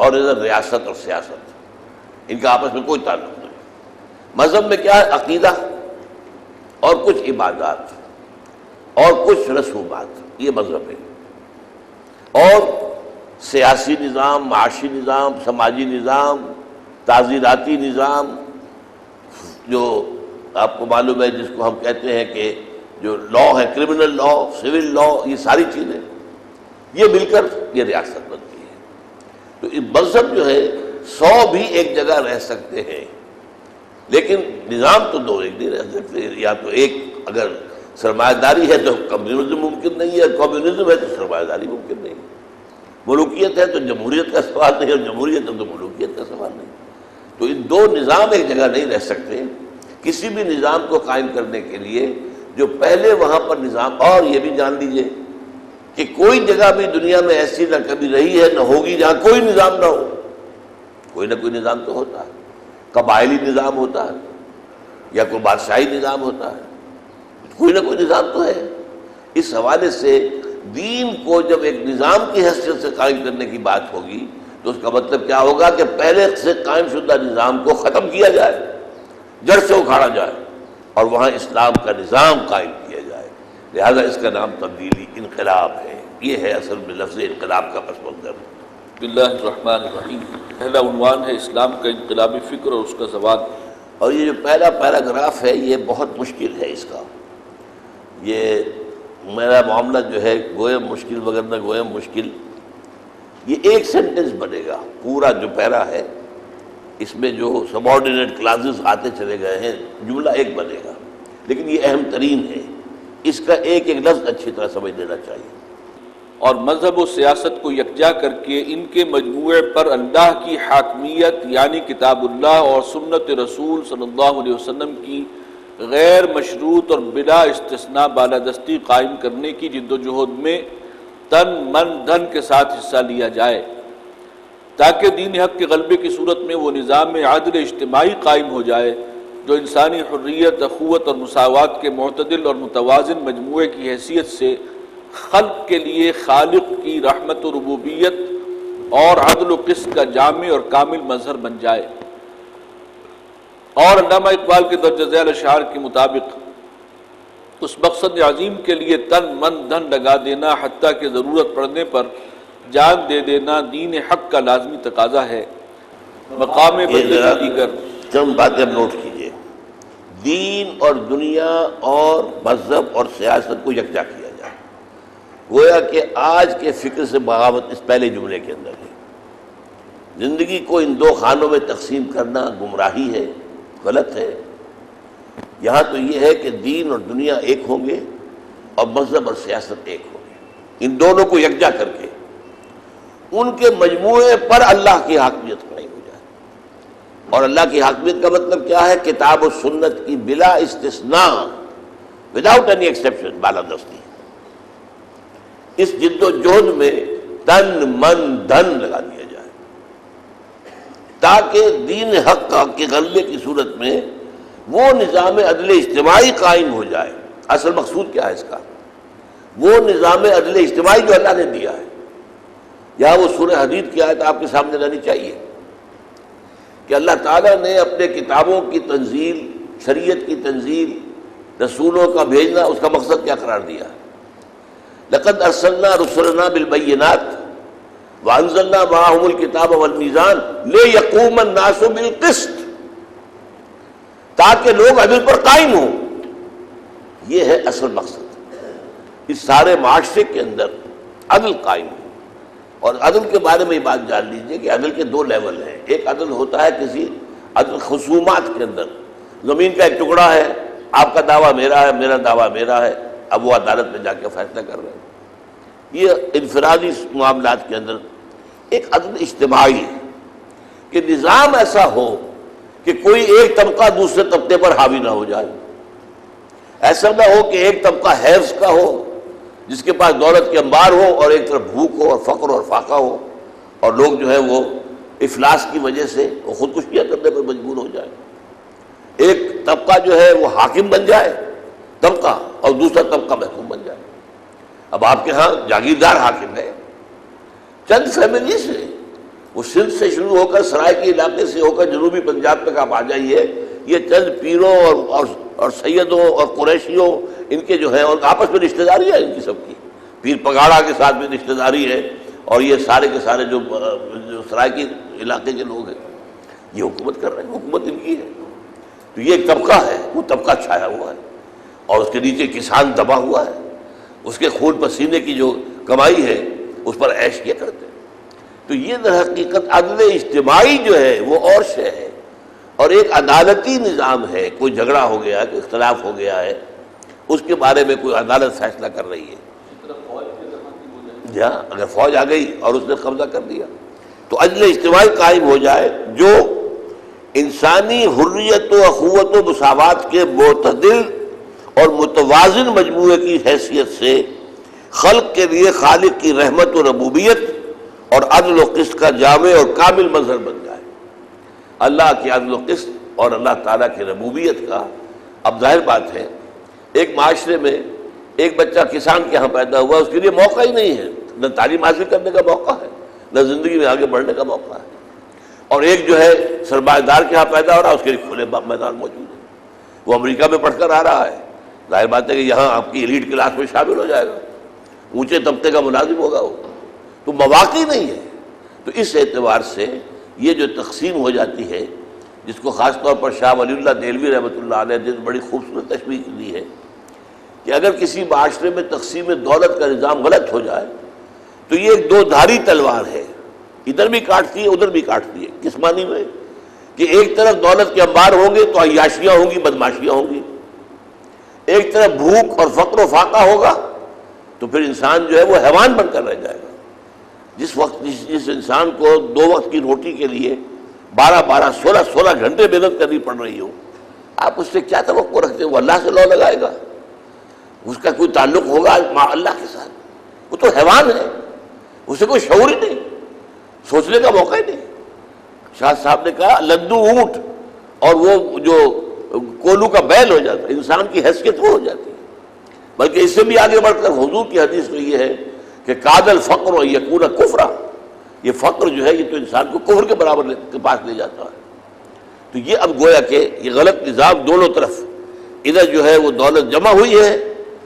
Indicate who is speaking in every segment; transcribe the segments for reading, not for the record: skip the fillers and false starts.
Speaker 1: اور ادھر ریاست اور سیاست، ان کا آپس میں کوئی تعلق نہیں۔ مذہب میں کیا ہے؟ عقیدہ اور کچھ عبادات اور کچھ رسومات، یہ مذہب ہے۔ اور سیاسی نظام، معاشی نظام، سماجی نظام، تعزیراتی نظام، جو آپ کو معلوم ہے جس کو ہم کہتے ہیں کہ جو لا ہے، کرمنل لا، سول لا، یہ ساری چیزیں یہ مل کر یہ ریاست بنتی ہے۔ تو یہ مذہب جو ہے 100 بھی ایک جگہ رہ سکتے ہیں، لیکن نظام تو دو ایک نہیں رہ سکتے۔ یا تو ایک اگر سرمایہ داری ہے تو کمیونزم ممکن نہیں ہے، کمیونزم ہے تو سرمایہ داری ممکن نہیں ہے، ملوکیت ہے تو جمہوریت کا سوال نہیں، اور جمہوریت ہے تو ملوکیت کا سوال نہیں۔ تو ان دو نظام ایک جگہ نہیں رہ سکتے۔ کسی بھی نظام کو قائم کرنے کے لیے جو پہلے وہاں پر نظام، اور یہ بھی جان لیجئے کہ کوئی جگہ بھی دنیا میں ایسی نہ کبھی رہی ہے نہ ہوگی جہاں کوئی نظام نہ ہو، کوئی نہ کوئی نظام تو ہوتا ہے۔ قبائلی نظام ہوتا ہے یا کوئی بادشاہی نظام ہوتا ہے، کوئی نہ کوئی نظام تو ہے۔ اس حوالے سے دین کو جب ایک نظام کی حیثیت سے قائم کرنے کی بات ہوگی تو اس کا مطلب کیا ہوگا کہ پہلے سے قائم شدہ نظام کو ختم کیا جائے، جڑ سے اکھاڑا جائے، اور وہاں اسلام کا نظام قائم کیا جائے۔ لہذا اس کا نام تبدیلی انقلاب ہے۔ یہ ہے اصل میں لفظ انقلاب کا پس منظر۔
Speaker 2: بسم اللہ الرحمن الرحیم۔ پہلا عنوان ہے اسلام کا انقلابی فکر اور اس کا زوال۔
Speaker 1: اور یہ جو پہلا پیراگراف ہے یہ بہت مشکل ہے، اس کا یہ میرا معاملہ جو ہے گویا مشکل وغیرہ گویا مشکل، یہ ایک سینٹنس بنے گا پورا جو پیرا ہے، اس میں جو سبارڈینیٹ کلازز آتے چلے گئے ہیں، جملہ ایک بنے گا، لیکن یہ اہم ترین ہے، اس کا ایک ایک لفظ اچھی طرح سمجھ لینا چاہیے۔
Speaker 2: اور مذہب و سیاست کو یکجا کر کے ان کے مجموعے پر اللہ کی حاکمیت یعنی کتاب اللہ اور سنت رسول صلی اللہ علیہ وسلم کی غیر مشروط اور بلا استثناء بالادستی قائم کرنے کی جد و جہد میں تن من دھن کے ساتھ حصہ لیا جائے، تاکہ دین حق کے غلبے کی صورت میں وہ نظام عدل اجتماعی قائم ہو جائے جو انسانی حریت، اخوت اور مساوات کے معتدل اور متوازن مجموعے کی حیثیت سے خلق کے لیے خالق کی رحمت و ربوبیت اور عدل و قسط کا جامع اور کامل مظہر بن جائے۔ اور علامہ اقبال کے درج ذیل اشعار کے مطابق اس مقصد عظیم کے لیے تن من دھن لگا دینا حتیٰ کہ ضرورت پڑنے پر جان دے دینا دین حق کا لازمی تقاضا ہے۔ مقام بدلے دیگر
Speaker 1: چند باتیں نوٹ کیجیے۔ دین اور دنیا اور مذہب اور سیاست کو یکجا کیا جائے، گویا کہ آج کے فکر سے بغاوت اس پہلے جملے کے اندر ہے۔ زندگی کو ان دو خانوں میں تقسیم کرنا گمراہی ہے، غلط ہے۔ یہاں تو یہ ہے کہ دین اور دنیا ایک ہوں گے اور مذہب اور سیاست ایک ہوں گے، ان دونوں کو یکجا کر کے ان کے مجموعے پر اللہ کی حاکمیت قائم ہو جائے۔ اور اللہ کی حاکمیت کا مطلب کیا ہے؟ کتاب و سنت کی بلا استثناء، وداؤٹ اینی ایکسیپشن بالادستی۔ اس جد و جہد میں تن من دھن لگا دیا جائے تاکہ دین حق کے غلبے کی صورت میں وہ نظام عدل اجتماعی قائم ہو جائے۔ اصل مقصود کیا ہے اس کا؟ وہ نظام عدل اجتماعی جو اللہ نے دیا ہے۔ یہاں وہ سورہ حدید کی آیت آپ کے سامنے رہنی چاہیے کہ اللہ تعالیٰ نے اپنے کتابوں کی تنزیل، شریعت کی تنزیل، رسولوں کا بھیجنا، اس کا مقصد کیا قرار دیا ہے؟ لقد ارسلنا رسلنا بالبینات وانزلنا معهم الکتاب والمیزان لیقوم الناس بالقسط، تاکہ لوگ عدل پر قائم ہوں۔ یہ ہے اصل مقصد۔ اس سارے معاشرے کے اندر عدل قائم ہو۔ اور عدل کے بارے میں یہ بات جان لیجئے کہ عدل کے دو لیول ہیں۔ ایک عدل ہوتا ہے کسی عدل خصومات کے اندر، زمین کا ایک ٹکڑا ہے، آپ کا دعویٰ میرا ہے، میرا دعویٰ میرا ہے، اب وہ عدالت میں جا کے فیصلہ کر رہے ہیں۔ یہ انفرادی معاملات کے اندر ایک عدل اجتماعی ہے کہ نظام ایسا ہو کہ کوئی ایک طبقہ دوسرے طبقے پر حاوی نہ ہو جائے۔ ایسا نہ ہو کہ ایک طبقہ حیض کا ہو جس کے پاس دولت کے انبار ہو، اور ایک طرف بھوک ہو اور فقر اور فاقہ ہو، اور لوگ جو ہے وہ افلاس کی وجہ سے وہ خودکشیاں کرنے پر مجبور ہو جائے۔ ایک طبقہ جو ہے وہ حاکم بن جائے طبقہ، اور دوسرا طبقہ محکوم بن جائے۔ اب آپ کے ہاں جاگیردار حاکم ہے، چند فیملیز ہیں، وہ سندھ سے شروع ہو کر سرائے کے علاقے سے ہو کر جنوبی پنجاب تک آپ آ جائیے، یہ چند پیروں اور سیدوں اور قریشیوں ان کے جو ہے، اور آپس میں رشتہ داری ہے ان کی سب کی، پیر پگاڑا کے ساتھ بھی رشتہ داری ہے، اور یہ سارے کے سارے جو سرائے کے علاقے کے لوگ ہیں یہ حکومت کر رہے ہیں، حکومت ان کی ہے۔ تو یہ ایک طبقہ ہے، وہ طبقہ چھایا ہوا ہے، اور اس کے نیچے کسان دبا ہوا ہے، اس کے خون پسینے کی جو کمائی ہے اس پر عیش کیا کرتے ہیں۔ تو یہ در حقیقت عدل اجتماعی جو ہے وہ اور شے ہے، اور ایک عدالتی نظام ہے۔ کوئی جھگڑا ہو گیا، کوئی اختلاف ہو گیا ہے، اس کے بارے میں کوئی عدالت فیصلہ کر رہی ہے۔ جہاں اگر فوج آ گئی اور اس نے قبضہ کر دیا تو عدل اجتماعی قائم ہو جائے، جو انسانی حریت و اخوت و مساوات کے معتدل اور متوازن مجموعے کی حیثیت سے خلق کے لیے خالق کی رحمت و ربوبیت اور عدل و قسط کا جامع اور کامل مظہر بن جائے۔ اللہ کی عدل و قسط اور اللہ تعالیٰ کی ربوبیت کا، اب ظاہر بات ہے ایک معاشرے میں ایک بچہ کسان کے ہاں پیدا ہوا، اس کے لیے موقع ہی نہیں ہے، نہ تعلیم حاصل کرنے کا موقع ہے، نہ زندگی میں آگے بڑھنے کا موقع ہے، اور ایک جو ہے سرمایہ دار کے ہاں پیدا ہو رہا ہے، اس کے لیے کھلے میدان موجود ہے، وہ امریکہ میں پڑھ کر آ رہا ہے، ظاہر بات ہے کہ یہاں آپ کی ایلیٹ کلاس میں شامل ہو جائے گا، اونچے طبقے کا ملازم ہوگا وہ، تو مواقع نہیں ہے۔ تو اس اعتبار سے یہ جو تقسیم ہو جاتی ہے، جس کو خاص طور پر شاہ ولی اللہ دہلوی رحمۃ اللہ علیہ نے بڑی خوبصورت تشبیہ دی ہے کہ اگر کسی معاشرے میں تقسیم دولت کا نظام غلط ہو جائے تو یہ ایک دو دھاری تلوار ہے، ادھر بھی کاٹتی ہے ادھر بھی کاٹتی ہے۔ کس معنی میں؟ کہ ایک طرف دولت کے انبار ہوں گے تو عیاشیاں ہوں گی، بدماشیاں ہوں گی، ایک طرف بھوک اور فقر و فاقہ ہوگا تو پھر انسان جو ہے وہ حیوان بن کر رہ جائے گا۔ جس انسان کو 2 وقت کی روٹی کے لیے 12 16 گھنٹے محنت کرنی پڑ رہی ہو، آپ اس سے کیا توقع رکھتے ہیں؟ وہ اللہ سے لو لگائے گا؟ اس کا کوئی تعلق ہوگا اللہ کے ساتھ؟ وہ تو حیوان ہے، اسے کوئی شعور ہی نہیں، سوچنے کا موقع ہی نہیں۔ شاہ صاحب نے کہا لدو اونٹ اور وہ جو کولو کا بیل ہو جاتا ہے، انسان کی حیثیت وہ ہو جاتی ہے۔ بلکہ اس سے بھی آگے بڑھ کر حضور کی حدیث میں یہ ہے کہ قاد الفقر و یکون کفرا، یہ فقر جو ہے یہ تو انسان کو کفر کے برابر کے پاس لے جاتا ہے۔ تو یہ اب گویا کہ یہ غلط نظام دونوں طرف، ادھر جو ہے وہ دولت جمع ہوئی ہے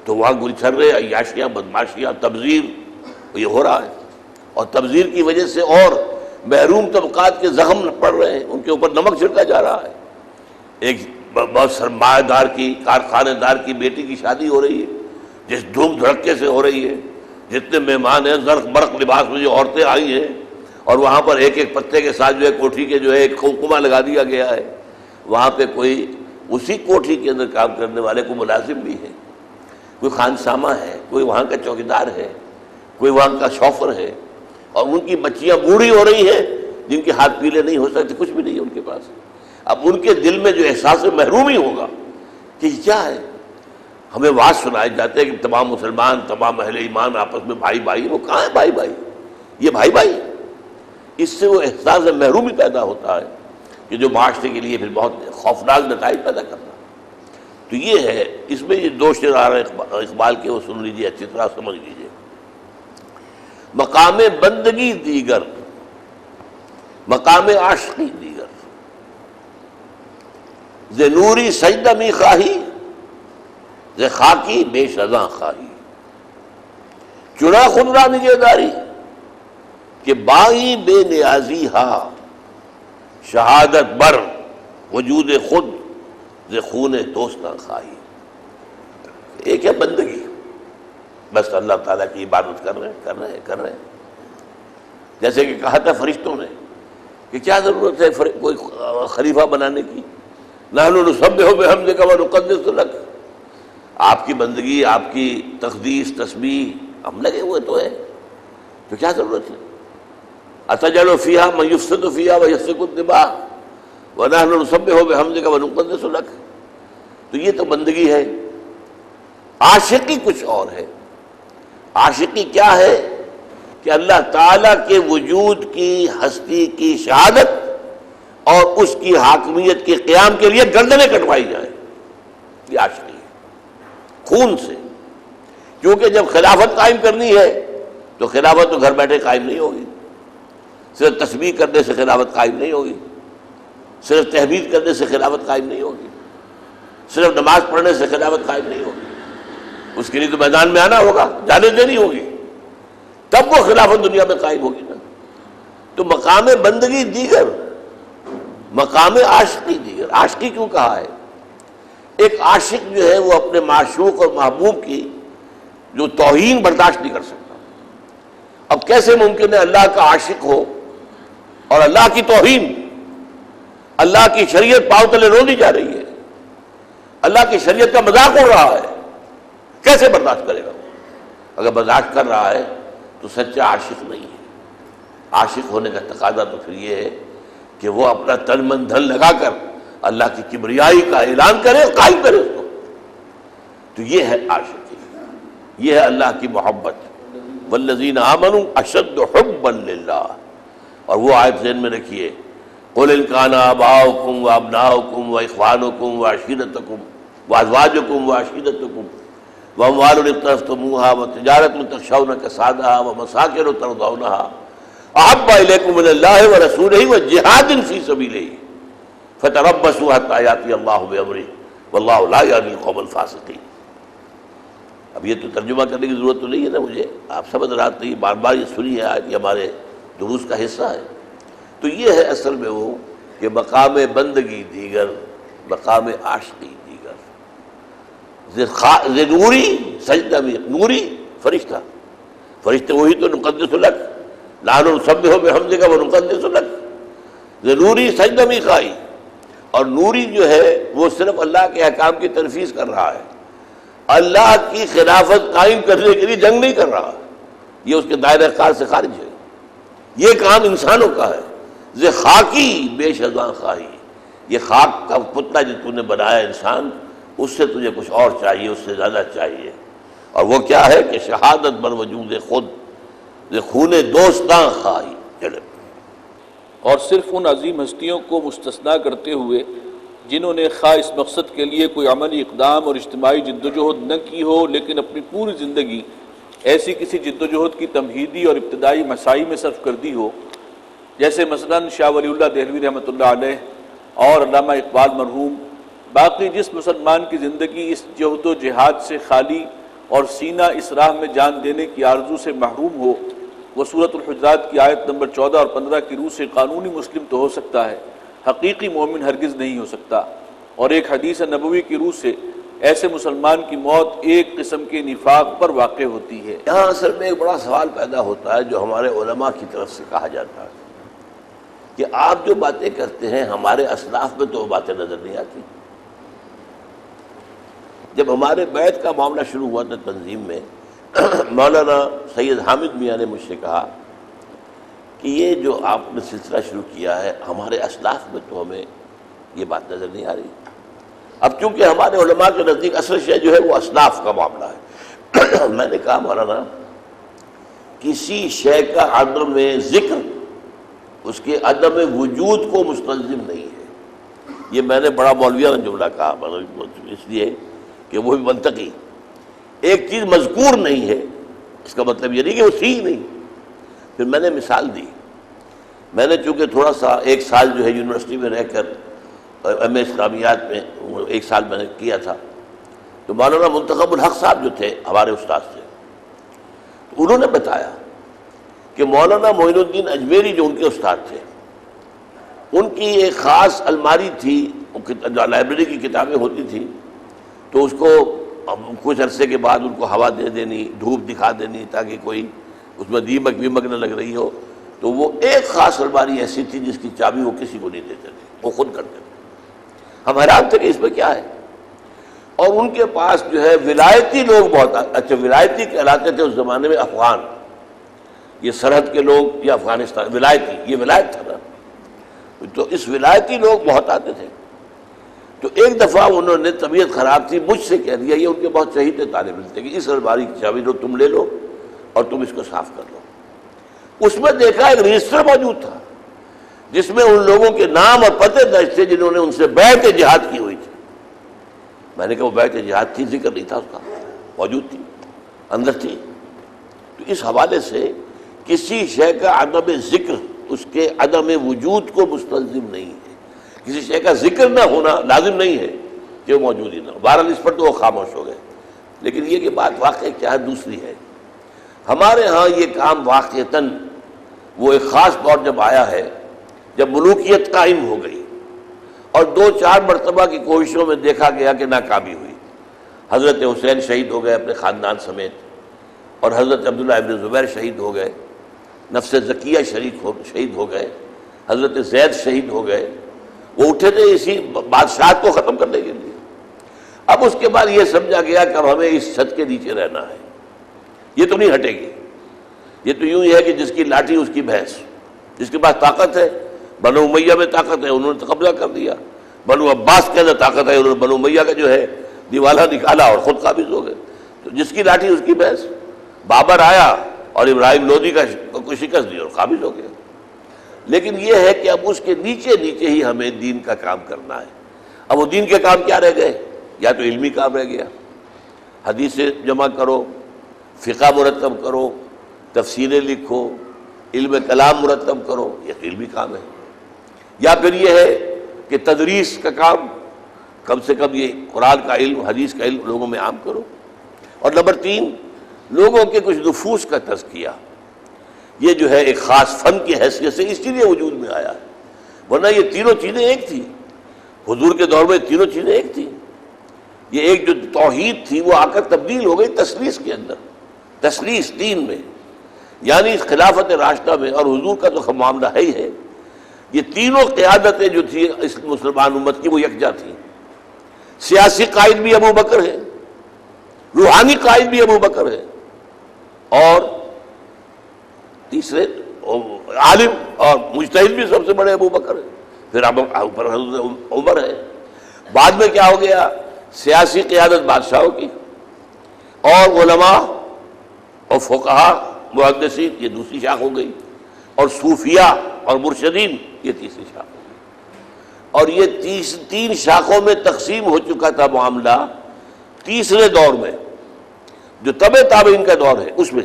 Speaker 1: تو وہاں گلچھرے، عیاشیاں، بدماشیاں، تبذیر یہ ہو رہا ہے، اور تبذیر کی وجہ سے اور محروم طبقات کے زخم پڑ رہے ہیں، ان کے اوپر نمک چھڑکا جا رہا ہے۔ ایک بہت سرمایہ دار کی، کارخانے دار کی بیٹی کی شادی ہو رہی ہے، جس دھوم دھڑکے سے ہو رہی ہے، جتنے مہمان ہیں، زرق برق لباس میں جو عورتیں آئی ہیں، اور وہاں پر ایک ایک پتے کے ساتھ جو ہے کوٹھی کے جو ہے ایک خمخمہ لگا دیا گیا ہے، وہاں پہ کوئی اسی کوٹھی کے اندر کام کرنے والے کو ملازم بھی ہے، کوئی خانسامہ ہے، کوئی وہاں کا چوکیدار ہے، کوئی وہاں کا شوفر ہے، اور ان کی بچیاں بوڑھی ہو رہی ہیں جن کے ہاتھ پیلے نہیں ہو سکتے، کچھ بھی نہیں ہے ان کے پاس۔ اب ان کے دل میں جو احساس محرومی ہوگا کہ یہ کیا ہے، ہمیں واعظ سنائے جاتے ہیں کہ تمام مسلمان، تمام اہل ایمان آپس میں بھائی بھائی، وہ کہاں ہے بھائی بھائی؟ یہ بھائی بھائی، اس سے وہ احساس محرومی پیدا ہوتا ہے کہ جو معاشرے کے لیے پھر بہت خوفناک نتائج پیدا کرتا ہے۔ تو یہ ہے، اس میں یہ 2 شعر آ رہے ہیں اقبال کے، وہ سن لیجیے، اچھی طرح سمجھ لیجیے۔ مقام بندگی دیگر، مقام عاشقی دیگر، ز نوری سجدہ می خواہی، ز خاکی بے شزاں خواہی، چنا خود را نگہ داری کہ بائی بے نیازی ہا، شہادت بر وجود خود ز خون دوست نہ خواہی۔ ایک ہے بندگی، بس اللہ تعالیٰ کی عبادت کر رہے ہیں، جیسے کہ کہا تھا فرشتوں نے کہ کیا ضرورت ہے کوئی خلیفہ بنانے کی، نحن نسبح بحمدک ونقدس لک، آپ کی بندگی، آپ کی تقدیس، تسبیح ہم لگے ہوئے تو ہے، تو کیا ضرورت ہے؟ اتجعل فیہا من یفسد فیہا ویسفک الدماء ونحن نسبح بحمدک ونقدس لک۔ تو یہ تو بندگی ہے۔ عاشقی کچھ اور ہے۔ عاشقی کیا ہے؟ کہ اللہ تعالیٰ کے وجود کی، ہستی کی شہادت اور اس کی حاکمیت کے قیام کے لیے گردنیں کٹوائی جائیں، یہ عاشقی ہے، خون سے۔ کیونکہ جب خلافت قائم کرنی ہے تو خلافت تو گھر بیٹھے قائم نہیں ہوگی، صرف تسبیح کرنے سے خلافت قائم نہیں ہوگی، صرف تحمید کرنے سے خلافت قائم نہیں ہوگی، صرف نماز پڑھنے سے خلافت قائم نہیں ہوگی، اس کے لیے تو میدان میں آنا ہوگا، جانے دینی ہوگی، تب وہ خلافت دنیا میں قائم ہوگی نا۔ تو مقام بندگی دیگر، مقام عاشقی دیگر۔ عاشقی کیوں کہا ہے؟ ایک عاشق جو ہے وہ اپنے معشوق اور محبوب کی جو توہین برداشت نہیں کر سکتا۔ اب کیسے ممکن ہے اللہ کا عاشق ہو اور اللہ کی توہین، اللہ کی شریعت پاؤں تلے رو دی جا رہی ہے، اللہ کی شریعت کا مذاق ہو رہا ہے، کیسے برداشت کرے گا؟ اگر برداشت کر رہا ہے تو سچا عاشق نہیں ہے۔ عاشق ہونے کا تقاضا تو پھر یہ ہے کہ وہ اپنا تن من دھن لگا کر اللہ کی کبریائی کا اعلان کرے اور قائم کرے اس کو۔ تو یہ ہے عاشقی، یہ ہے اللہ کی محبت۔ والذین آمنوا اشد حبا للہ۔ اور وہ آیت ذہن میں رکھیے، قل ان کان آباؤکم وابناؤکم واخوانکم وعشیرتکم وازواجکم وعشیرتکم واموال اقترفتموها وتجارۃ تخشون کسادها ومساکن ترضونها احب الیکم من اللہ ورسولہ وجہاد فی سبیلہ فتربصوا حتی یأتی اللہ بامرہ واللہ لا یہدی القوم الفاسقین۔ اب یہ تو ترجمہ کرنے کی ضرورت تو نہیں ہے نا مجھے، آپ سمجھ رہا تھا، یہ بار بار یہ سنی ہے، یہ ہمارے دروس کا حصہ ہے۔ تو یہ ہے اصل میں وہ کہ مقام بندگی دیگر، مقام عاشقی دیگر۔ نوری سجدہ میں، نوری فرشتہ، فرشتے وہی تو نقدس لک، نحن نسبح بحمدک ونقدس لک۔ نوری سجدہ میقائی، اور نوری جو ہے وہ صرف اللہ کے احکام کی تنفیذ کر رہا ہے، اللہ کی خلافت قائم کرنے کے لیے جنگ نہیں کر رہا، یہ اس کے دائرہ کار سے خارج ہے۔ یہ کام انسانوں کا ہے۔ ز خاکی بے شزاں خواہی، یہ خاک کا پتلا جو تو نے بنایا انسان، اس سے تجھے کچھ اور چاہیے، اس سے زیادہ چاہیے، اور وہ کیا ہے کہ شہادت بر وجود خود ز خون دوستاں خواہی جڑے۔
Speaker 2: اور صرف ان عظیم ہستیوں کو مستثنا کرتے ہوئے جنہوں نے خواہ اس مقصد کے لیے کوئی عملی اقدام اور اجتماعی جدوجہد نہ کی ہو، لیکن اپنی پوری زندگی ایسی کسی جدوجہد کی تمہیدی اور ابتدائی مساعی میں صرف کر دی ہو، جیسے مثلاً شاہ ولی اللہ دہلوی رحمۃ اللہ علیہ اور علامہ اقبال مرحوم۔ باقی جس مسلمان کی زندگی اس جہد و جہاد سے خالی اور سینہ اس راہ میں جان دینے کی آرزو سے محروم ہو، وہ سورۃ الحجرات کی آیت نمبر 14 اور 15 کی روح سے قانونی مسلم تو ہو سکتا ہے، حقیقی مومن ہرگز نہیں ہو سکتا۔ اور ایک حدیث نبوی کی روح سے ایسے مسلمان کی موت ایک قسم کے نفاق پر واقع ہوتی ہے۔
Speaker 1: یہاں اصل میں ایک بڑا سوال پیدا ہوتا ہے جو ہمارے علماء کی طرف سے کہا جاتا ہے کہ آپ جو باتیں کرتے ہیں ہمارے اسلاف میں تو وہ باتیں نظر نہیں آتی۔ جب ہمارے بیعت کا معاملہ شروع ہوا تھا تنظیم میں، مولانا سید حامد میاں نے مجھ سے کہا کہ یہ جو آپ نے سلسلہ شروع کیا ہے ہمارے اسلاف میں تو ہمیں یہ بات نظر نہیں آ رہی۔ اب چونکہ ہمارے علماء کے نزدیک اصل شے جو ہے وہ اسلاف کا معاملہ ہے۔ میں نے کہا مولانا کسی شے کا عدم ذکر اس کے عدم وجود کو مستلزم نہیں ہے۔ یہ میں نے بڑا مولویانہ جملہ کہا، اس لیے کہ وہ بھی منطقی، ایک چیز مذکور نہیں ہے اس کا مطلب یہ نہیں کہ وہ صحیح نہیں۔ پھر میں نے مثال دی، میں نے چونکہ تھوڑا سا ایک سال جو ہے یونیورسٹی میں رہ کر ایم اے اسلامیات میں ایک سال میں نے کیا تھا، تو مولانا منتخب الحق صاحب جو تھے ہمارے استاد تھے، تو انہوں نے بتایا کہ مولانا معین الدین اجمیری جو ان کے استاد تھے، ان کی ایک خاص الماری تھی، لائبریری کی کتابیں ہوتی تھیں، تو اس کو کچھ عرصے کے بعد ان کو ہوا دے دینی، دھوپ دکھا دینی تاکہ کوئی اس میں دیمک ویمک نہ لگ رہی ہو، تو وہ ایک خاص الماری ایسی تھی جس کی چابی وہ کسی کو نہیں دیتے تھے، وہ خود کرتے تھے۔ ہم حیران تھے کہ اس میں کیا ہے، اور ان کے پاس جو ہے ولایتی لوگ بہت اچھا، ولایتی کہلاتے تھے اس زمانے میں افغان، یہ سرحد کے لوگ یا افغانستان، ولایتی، یہ ولایت تھا نا، تو اس ولایتی لوگ بہت آتے تھے۔ تو ایک دفعہ انہوں نے، طبیعت خراب تھی، مجھ سے کہہ دیا، یہ ان کے بہت شہید طالب علم تھے، کہ اس الماری کی چابی لو، تم لے لو اور تم اس کو صاف کر لو۔ اس میں دیکھا ایک رجسٹر موجود تھا جس میں ان لوگوں کے نام اور پتے درج تھے جنہوں نے ان سے بیعت جہاد کی ہوئی تھی۔ میں نے کہا وہ بیعت جہاد تھی، ذکر نہیں تھا اس کا، موجود تھی، اندر تھی۔ تو اس حوالے سے کسی شے کا عدم ذکر اس کے عدم وجود کو مستلزم نہیں ہے. کسی شے کا ذکر نہ ہونا لازم نہیں ہے کہ وہ موجود ہی نہ ہو. بہرحال اس پر تو وہ خاموش ہو گئے. لیکن یہ کہ بات واقع کیا دوسری ہے. ہمارے ہاں یہ کام واقعتاً وہ ایک خاص دور جب آیا ہے جب ملوکیت قائم ہو گئی اور 2-4 مرتبہ کی کوششوں میں دیکھا گیا کہ ناکامی ہوئی. حضرت حسین شہید ہو گئے اپنے خاندان سمیت, اور حضرت عبداللہ ابن زبیر شہید ہو گئے, نفس زکیہ شہید ہو گئے, حضرت زید شہید ہو گئے. وہ اٹھے تھے اسی بادشاہت کو ختم کرنے کے لیے. اب اس کے بعد یہ سمجھا گیا کہ اب ہمیں اس چھت کے نیچے رہنا ہے, یہ تو نہیں ہٹے گی. یہ تو یوں ہی ہے کہ جس کی لاٹھی اس کی بھینس. جس کے پاس طاقت ہے, بنو امیہ میں طاقت ہے, انہوں نے قبضہ کر دیا. بنو عباس کے اندر طاقت ہے, انہوں نے بنو امیہ کا جو ہے دیوالہ نکالا اور خود قابض ہو گئے. تو جس کی لاٹھی اس کی بھینس. بابر آیا اور ابراہیم لودھی کو شکست دی اور قابض ہو گیا. لیکن یہ ہے کہ اب اس کے نیچے نیچے ہی ہمیں دین کا کام کرنا ہے. اب وہ دین کے کام کیا رہ گئے؟ یا تو علمی کام رہ گیا, حدیثیں جمع کرو, فقہ مرتب کرو, تفسیریں لکھو, علم کلام مرتب کرو, یہ علمی کام ہے. یا پھر یہ ہے کہ تدریس کا کام, کم سے کم یہ قرآن کا علم, حدیث کا علم لوگوں میں عام کرو. اور نمبر 3, لوگوں کے کچھ نفوس کا تزکیہ. یہ جو ہے ایک خاص فن کی حیثیت سے اس لیے وجود میں آیا ہے, ورنہ یہ تینوں چیزیں ایک تھی. حضور کے دور میں تینوں چیزیں ایک تھیں. یہ ایک جو توحید تھی وہ آ کر تبدیل ہو گئی تسلیس کے اندر, تسلیس دین میں, یعنی خلافت راشدہ میں. اور حضور کا تو معاملہ ہے ہی ہے. یہ تینوں قیادتیں جو تھیں اس مسلمان امت کی وہ یکجا تھیں. سیاسی قائد بھی ابو بکر ہے, روحانی قائد بھی ابو بکر ہے, اور تیسرے عالم اور مجتہد بھی سب سے بڑے ابو بکر ہے. پھر حضرت عمر ہے. بعد میں کیا ہو گیا؟ سیاسی قیادت بادشاہوں کی, اور علماء اور فقہا محدثین یہ دوسری شاخ ہو گئی, اور صوفیہ اور مرشدین یہ تیسری شاخ ہو گئی. اور یہ 3 شاخوں میں تقسیم ہو چکا تھا معاملہ. تیسرے دور میں جو تبع تابعین کا دور ہے اس میں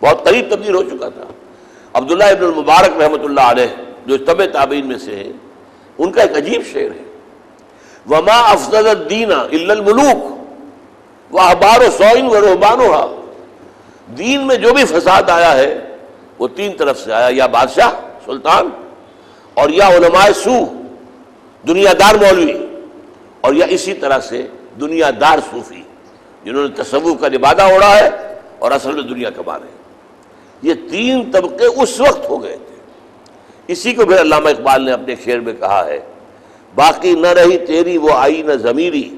Speaker 1: بہت قریب تبدیل ہو چکا تھا. عبداللہ ابن المبارک رحمۃ اللہ علیہ جو تبع تابعین میں سے ہیں, ان کا ایک عجیب شعر ہے, وما افسد الدین الا الملوک واحبار سوء ورہبانها. دین میں جو بھی فساد آیا ہے وہ 3 طرف سے آیا, یا بادشاہ سلطان, اور یا علماء سو دنیا دار مولوی, اور یا اسی طرح سے دنیا دار صوفی جنہوں نے تصوف کا لبادہ اوڑھا ہے اور اصل میں دنیا کما رہے ہیں. یہ 3 طبقے اس وقت ہو گئے تھے. اسی کو پھر علامہ اقبال نے اپنے شعر میں کہا ہے, باقی نہ رہی تیری وہ آئین ضمیری,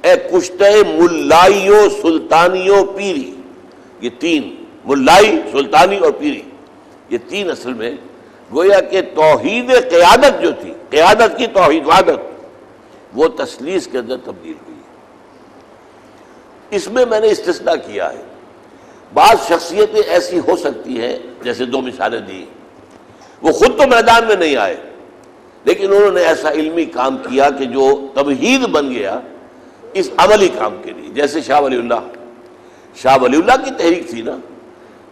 Speaker 1: اے کشتے ملائیو سلطانیو پیری. یہ 3 ملائی, سلطانی اور پیری, یہ 3 اصل میں گویا کہ توحید قیادت جو تھی, قیادت کی توحید وحدت, وہ تسلیس کے اندر تبدیل ہوئی. اس میں نے استثناء کیا ہے. بعض شخصیتیں ایسی ہو سکتی ہیں, جیسے 2 مثالیں دی, وہ خود تو میدان میں نہیں آئے لیکن انہوں نے ایسا علمی کام کیا کہ جو تمہید بن گیا اس عملی کام کے لیے. جیسے شاہ ولی اللہ کی تحریک تھی نا,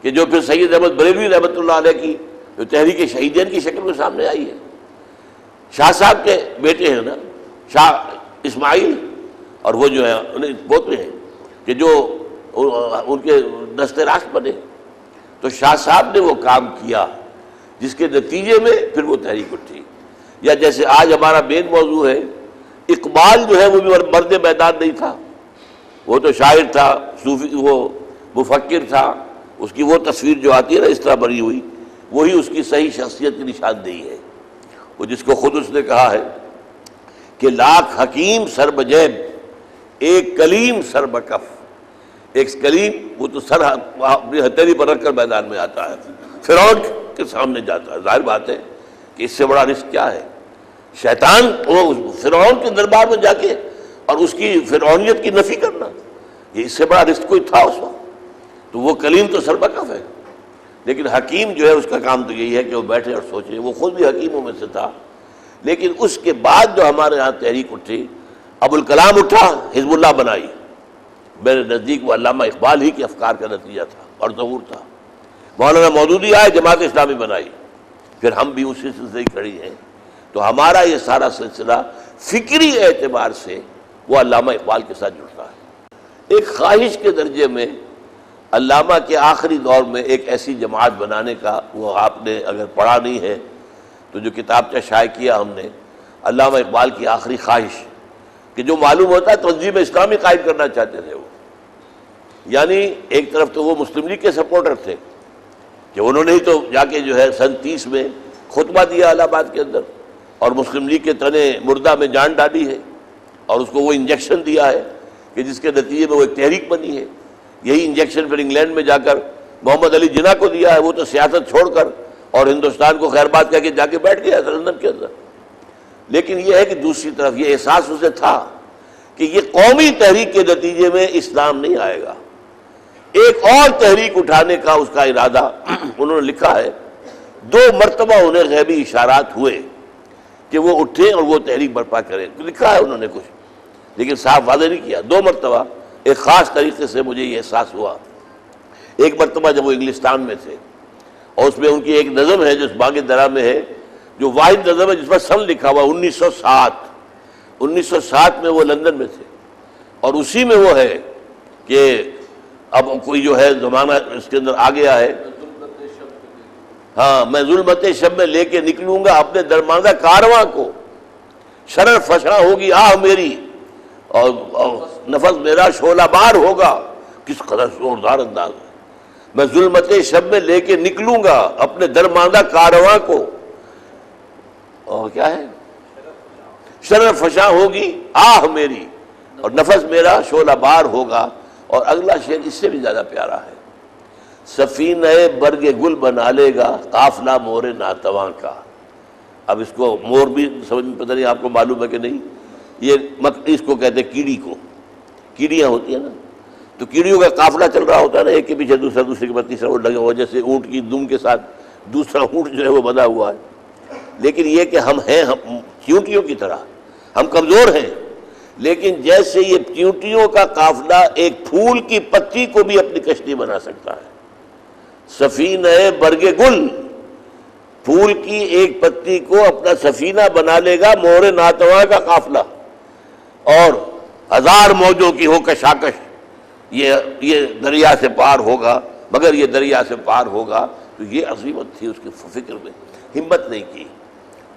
Speaker 1: کہ جو پھر سید احمد بریلوی رحمۃ اللہ علیہ کی جو تحریک شہیدین کی شکل میں سامنے آئی ہے. شاہ صاحب کے بیٹے ہیں نا, شاہ اسماعیل, اور وہ جو ہے انہیں پوتے ہیں کہ جو ان کے دستے راست بنے. تو شاہ صاحب نے وہ کام کیا جس کے نتیجے میں پھر وہ تحریک اٹھی. یا جیسے آج ہمارا مین موضوع ہے, اقبال جو ہے وہ بھی مرد میدان نہیں تھا, وہ تو شاعر تھا, صوفی, وہ مفکر تھا. اس کی وہ تصویر جو آتی ہے نا اس طرح بنی ہوئی, وہی اس کی صحیح شخصیت کی نشاندہی ہے. وہ جس کو خود اس نے کہا ہے کہ 1,00,000 حکیم سر بجیب ایک کلیم سر بکف. ایک کلیم وہ تو سر اپنی ہتھیلی پر رکھ کر میدان میں آتا ہے, فرعون کے سامنے جاتا ہے. ظاہر بات ہے کہ اس سے بڑا رزق کیا ہے؟ شیطان وہ فرعون کے دربار میں جا کے اور اس کی فرعونیت کی نفی کرنا, یہ اس سے بڑا رزق کوئی تھا اس وقت؟ تو وہ کلیم تو سر بکف ہے. لیکن حکیم جو ہے اس کا کام تو یہی ہے کہ وہ بیٹھے اور سوچے. وہ خود بھی حکیموں میں سے تھا. لیکن اس کے بعد جو ہمارے ہاں تحریک اٹھی, ابوالکلام اٹھا, حزب اللہ بنائی. میرے نزدیک وہ علامہ اقبال ہی کے افکار کا نتیجہ تھا اور ظہور تھا. مولانا مودودی آئے, جماعت اسلامی بنائی. پھر ہم بھی اسی سلسلے ہی کھڑی ہیں. تو ہمارا یہ سارا سلسلہ فکری اعتبار سے وہ علامہ اقبال کے ساتھ جڑتا ہے. ایک خواہش کے درجے میں علامہ کے آخری دور میں ایک ایسی جماعت بنانے کا، وہ آپ نے اگر پڑھا نہیں ہے تو جو کتابچہ شائع کیا ہم نے، علامہ اقبال کی آخری خواہش، کہ جو معلوم ہوتا ہے تنظیم اسلامی قائم کرنا چاہتے تھے وہ. یعنی ایک طرف تو وہ مسلم لیگ کے سپورٹر تھے کہ انہوں نے ہی تو جا کے جو ہے سن 30 میں خطبہ دیا الہ آباد کے اندر اور مسلم لیگ کے تنے مردہ میں جان ڈالی ہے اور اس کو وہ انجیکشن دیا ہے کہ جس کے نتیجے میں وہ ایک تحریک بنی ہے. یہی انجیکشن پھر انگلینڈ میں جا کر محمد علی جناح کو دیا ہے. وہ تو سیاست چھوڑ کر اور ہندوستان کو خیر بات کہہ کے جا کے بیٹھ گیا لندن کے اندر. لیکن یہ ہے کہ دوسری طرف یہ احساس اسے تھا کہ یہ قومی تحریک کے نتیجے میں اسلام نہیں آئے گا. ایک اور تحریک اٹھانے کا اس کا ارادہ انہوں نے لکھا ہے. 2 مرتبہ انہیں غیبی اشارات ہوئے کہ وہ اٹھیں اور وہ تحریک برپا کریں. لکھا ہے انہوں نے کچھ لیکن صاف واضح نہیں کیا. 2 مرتبہ ایک خاص طریقے سے مجھے یہ احساس ہوا. ایک مرتبہ جب وہ انگلستان میں تھے اور اس میں ان کی ایک نظم ہے جو اس باغ درا میں ہے، جو واحد نظم ہے جس پر سن لکھا ہوا 1907 میں وہ لندن میں تھے. اور اسی میں وہ ہے کہ اب کوئی جو ہے زمانہ اس کے اندر آ گیا ہے، ہاں میں ظلمت شب میں لے کے نکلوں گا اپنے درماندہ کارواں کو، شرر فشاں ہوگی آہ میری اور نفس میرا شعلہ بار ہوگا. کس قدر زوردار انداز ہے. میں ظلمت شب میں لے کے نکلوں گا اپنے درماندہ کارواں کو، اور کیا ہے، شرر فشاں ہوگی آہ میری اور نفس میرا شعلہ بار ہوگا. اور اگلا شعر اس سے بھی زیادہ پیارا ہے، سفینہ برگ گل بنا لے گا قافلہ مور ناتواں کا. اب اس کو مور بھی سمجھ میں پتہ نہیں آپ کو معلوم ہے کہ نہیں، یہ اس کو کہتے ہیں کیڑی کو. کیڑیاں ہوتی ہیں نا، تو کیڑیوں کا قافلہ چل رہا ہوتا ہے نا، ایک کے پیچھے دوسرا، دوسرے کے بعد تیسرا اونٹ لگا ہوا، جیسے اونٹ کی دم کے ساتھ دوسرا اونٹ جو ہے وہ بندھا ہوا ہے. لیکن یہ کہ ہم ہیں چیونٹیوں کی طرح، ہم کمزور ہیں. لیکن جیسے یہ چیونٹیوں کا قافلہ ایک پھول کی پتی کو بھی اپنی کشتی بنا سکتا ہے. سفینہ برگ گل، پھول کی ایک پتی کو اپنا سفینہ بنا لے گا مور ناتواں کا قافلہ. اور 1000 موجوں کی ہو کشاکش، یہ دریا سے پار ہوگا، مگر یہ دریا سے پار ہوگا. تو یہ عظیمت تھی اس کی فکر میں. ہمت نہیں کی،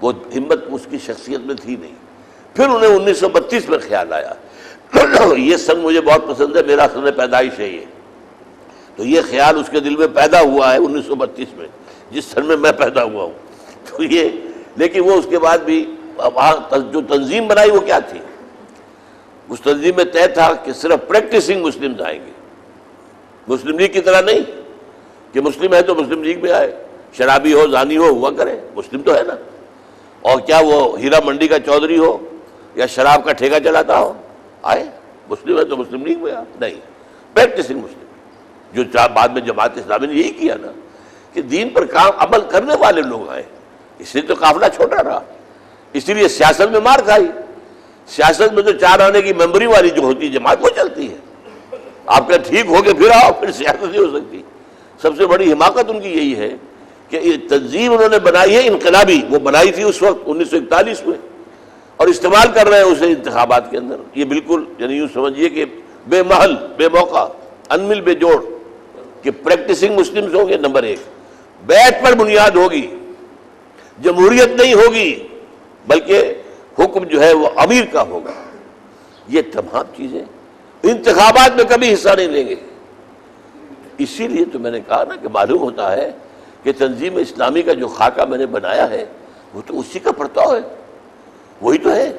Speaker 1: وہ ہمت اس کی شخصیت میں تھی نہیں. پھر انہیں 1932 میں خیال آیا، یہ سن مجھے بہت پسند ہے، میرا سن پیدائش ہے یہ. تو یہ خیال اس کے دل میں پیدا ہوا ہے 1932 میں، جس سن میں میں پیدا ہوا ہوں. تو یہ، لیکن وہ اس کے بعد بھی وہاں جو تنظیم بنائی وہ کیا تھی؟ اس تنظیم میں طے تھا کہ صرف پریکٹسنگ مسلم آئیں گے، مسلم لیگ کی طرح نہیں کہ مسلم ہے تو مسلم لیگ میں آئے، شرابی ہو زانی ہو ہوا کرے، مسلم تو ہے نا. اور کیا وہ ہیرا منڈی کا چودھری ہو یا شراب کا ٹھیکہ چلاتا ہو، آئے، مسلم ہے تو مسلم لیگ میں نہیں، پریکٹسنگ مسلم. جو بعد میں جماعت اسلامی نے یہی کیا نا کہ دین پر کام عمل کرنے والے لوگ آئے. اس لیے تو قافلہ چھوٹا رہا، اسی لیے سیاست میں مار کھائی. سیاست میں تو 4 آنے کی ممبری والی جو ہوتی ہے جماعت وہ چلتی ہے. آپ کا ٹھیک ہو کے پھر آؤ، پھر سیاست نہیں ہو سکتی. سب سے بڑی حماقت ان کی یہی ہے کہ یہ تنظیم انہوں نے بنائی ہے انقلابی، وہ بنائی تھی اس وقت 1941 میں، اور استعمال کر رہے ہیں اسے انتخابات کے اندر. یہ بالکل یعنی یوں سمجھیے کہ بے محل، بے موقع، انمل بے جوڑ، کہ پریکٹسنگ مسلمز ہوں گے نمبر 1، بیت پر بنیاد ہوگی، جمہوریت نہیں ہوگی بلکہ حکم جو ہے وہ امیر کا ہوگا. یہ تمام چیزیں انتخابات میں کبھی حصہ نہیں لیں گے. اسی لیے تو میں نے کہا نا کہ معلوم ہوتا ہے کہ تنظیم اسلامی کا جو خاکہ میں نے بنایا ہے وہ تو اسی کا پرتاؤ ہے، وہی تو ہے،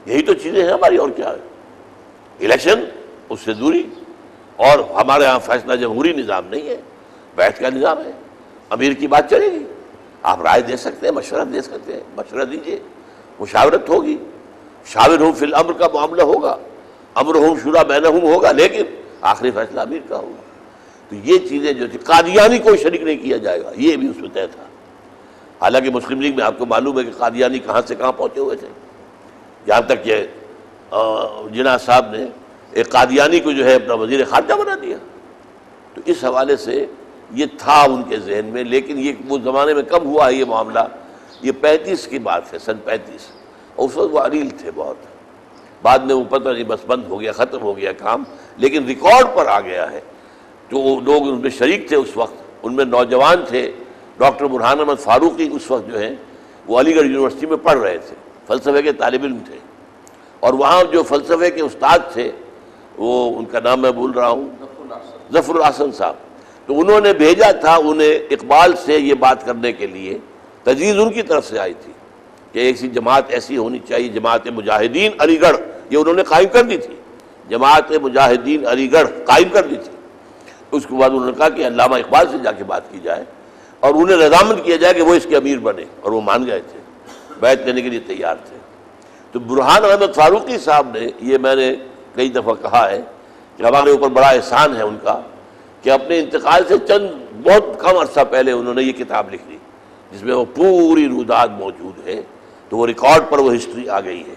Speaker 1: یہی تو چیزیں ہیں ہماری. اور کیا ہے؟ الیکشن، اس سے دوری. اور ہمارے ہاں فیصلہ جمہوری نظام نہیں ہے، بیٹھ کا نظام ہے. امیر کی بات چلے گی، آپ رائے دے سکتے ہیں، مشورہ دے سکتے ہیں، مشورہ دیجئے، مشاورت ہوگی، شاورہم فی الامر کا معاملہ ہوگا، امرہم شورا بینہم ہوگا، لیکن آخری فیصلہ امیر کا ہوگا. تو یہ چیزیں جو تھی، قادیانی کوئی شریک نہیں کیا جائے گا، یہ بھی اس میں طے تھا. حالانکہ مسلم لیگ میں آپ کو معلوم ہے کہ قادیانی کہاں سے کہاں پہنچے ہوئے تھے. یہاں تک کہ جناح صاحب نے ایک قادیانی کو جو ہے اپنا وزیر خارجہ بنا دیا. تو اس حوالے سے یہ تھا ان کے ذہن میں، لیکن یہ وہ زمانے میں کب ہوا ہے یہ معاملہ؟ یہ 35 کی بات ہے، سن 35، اور اس وقت وہ علیل تھے بہت، بعد میں وہ پتہ نہیں بس بند ہو گیا، ختم ہو گیا کام، لیکن ریکارڈ پر آ گیا ہے۔ جو لوگ ان میں شریک تھے اس وقت، ان میں نوجوان تھے، ڈاکٹر برہان احمد فاروقی اس وقت جو ہیں وہ علی گڑھ یونیورسٹی میں پڑھ رہے تھے، فلسفے کے طالب علم تھے، اور وہاں جو فلسفے کے استاد تھے وہ ان کا نام میں بھول رہا ہوں، ظفر الحسن صاحب، تو انہوں نے بھیجا تھا انہیں اقبال سے یہ بات کرنے کے لیے، تجویز ان کی طرف سے آئی تھی کہ ایسی جماعت ایسی ہونی چاہیے، جماعت مجاہدین علی گڑھ، یہ انہوں نے قائم کر دی تھی، جماعت مجاہدین علی گڑھ قائم کر دی تھی۔ اس کے بعد انہوں نے کہا کہ علامہ اقبال سے جا کے بات کی جائے اور انہیں رضامند کیا جائے کہ وہ اس کے امیر بنے، اور وہ مان گئے تھے، بیعت کرنے کے لیے تیار تھے۔ تو برہان احمد فاروقی صاحب نے، یہ میں نے کئی دفعہ کہا ہے کہ ہمارے اوپر بڑا احسان ہے ان کا کہ اپنے انتقال سے چند بہت کم عرصہ پہلے انہوں نے یہ کتاب لکھ لی جس میں وہ پوری روداد موجود ہے، تو وہ ریکارڈ پر وہ ہسٹری آ گئی ہے۔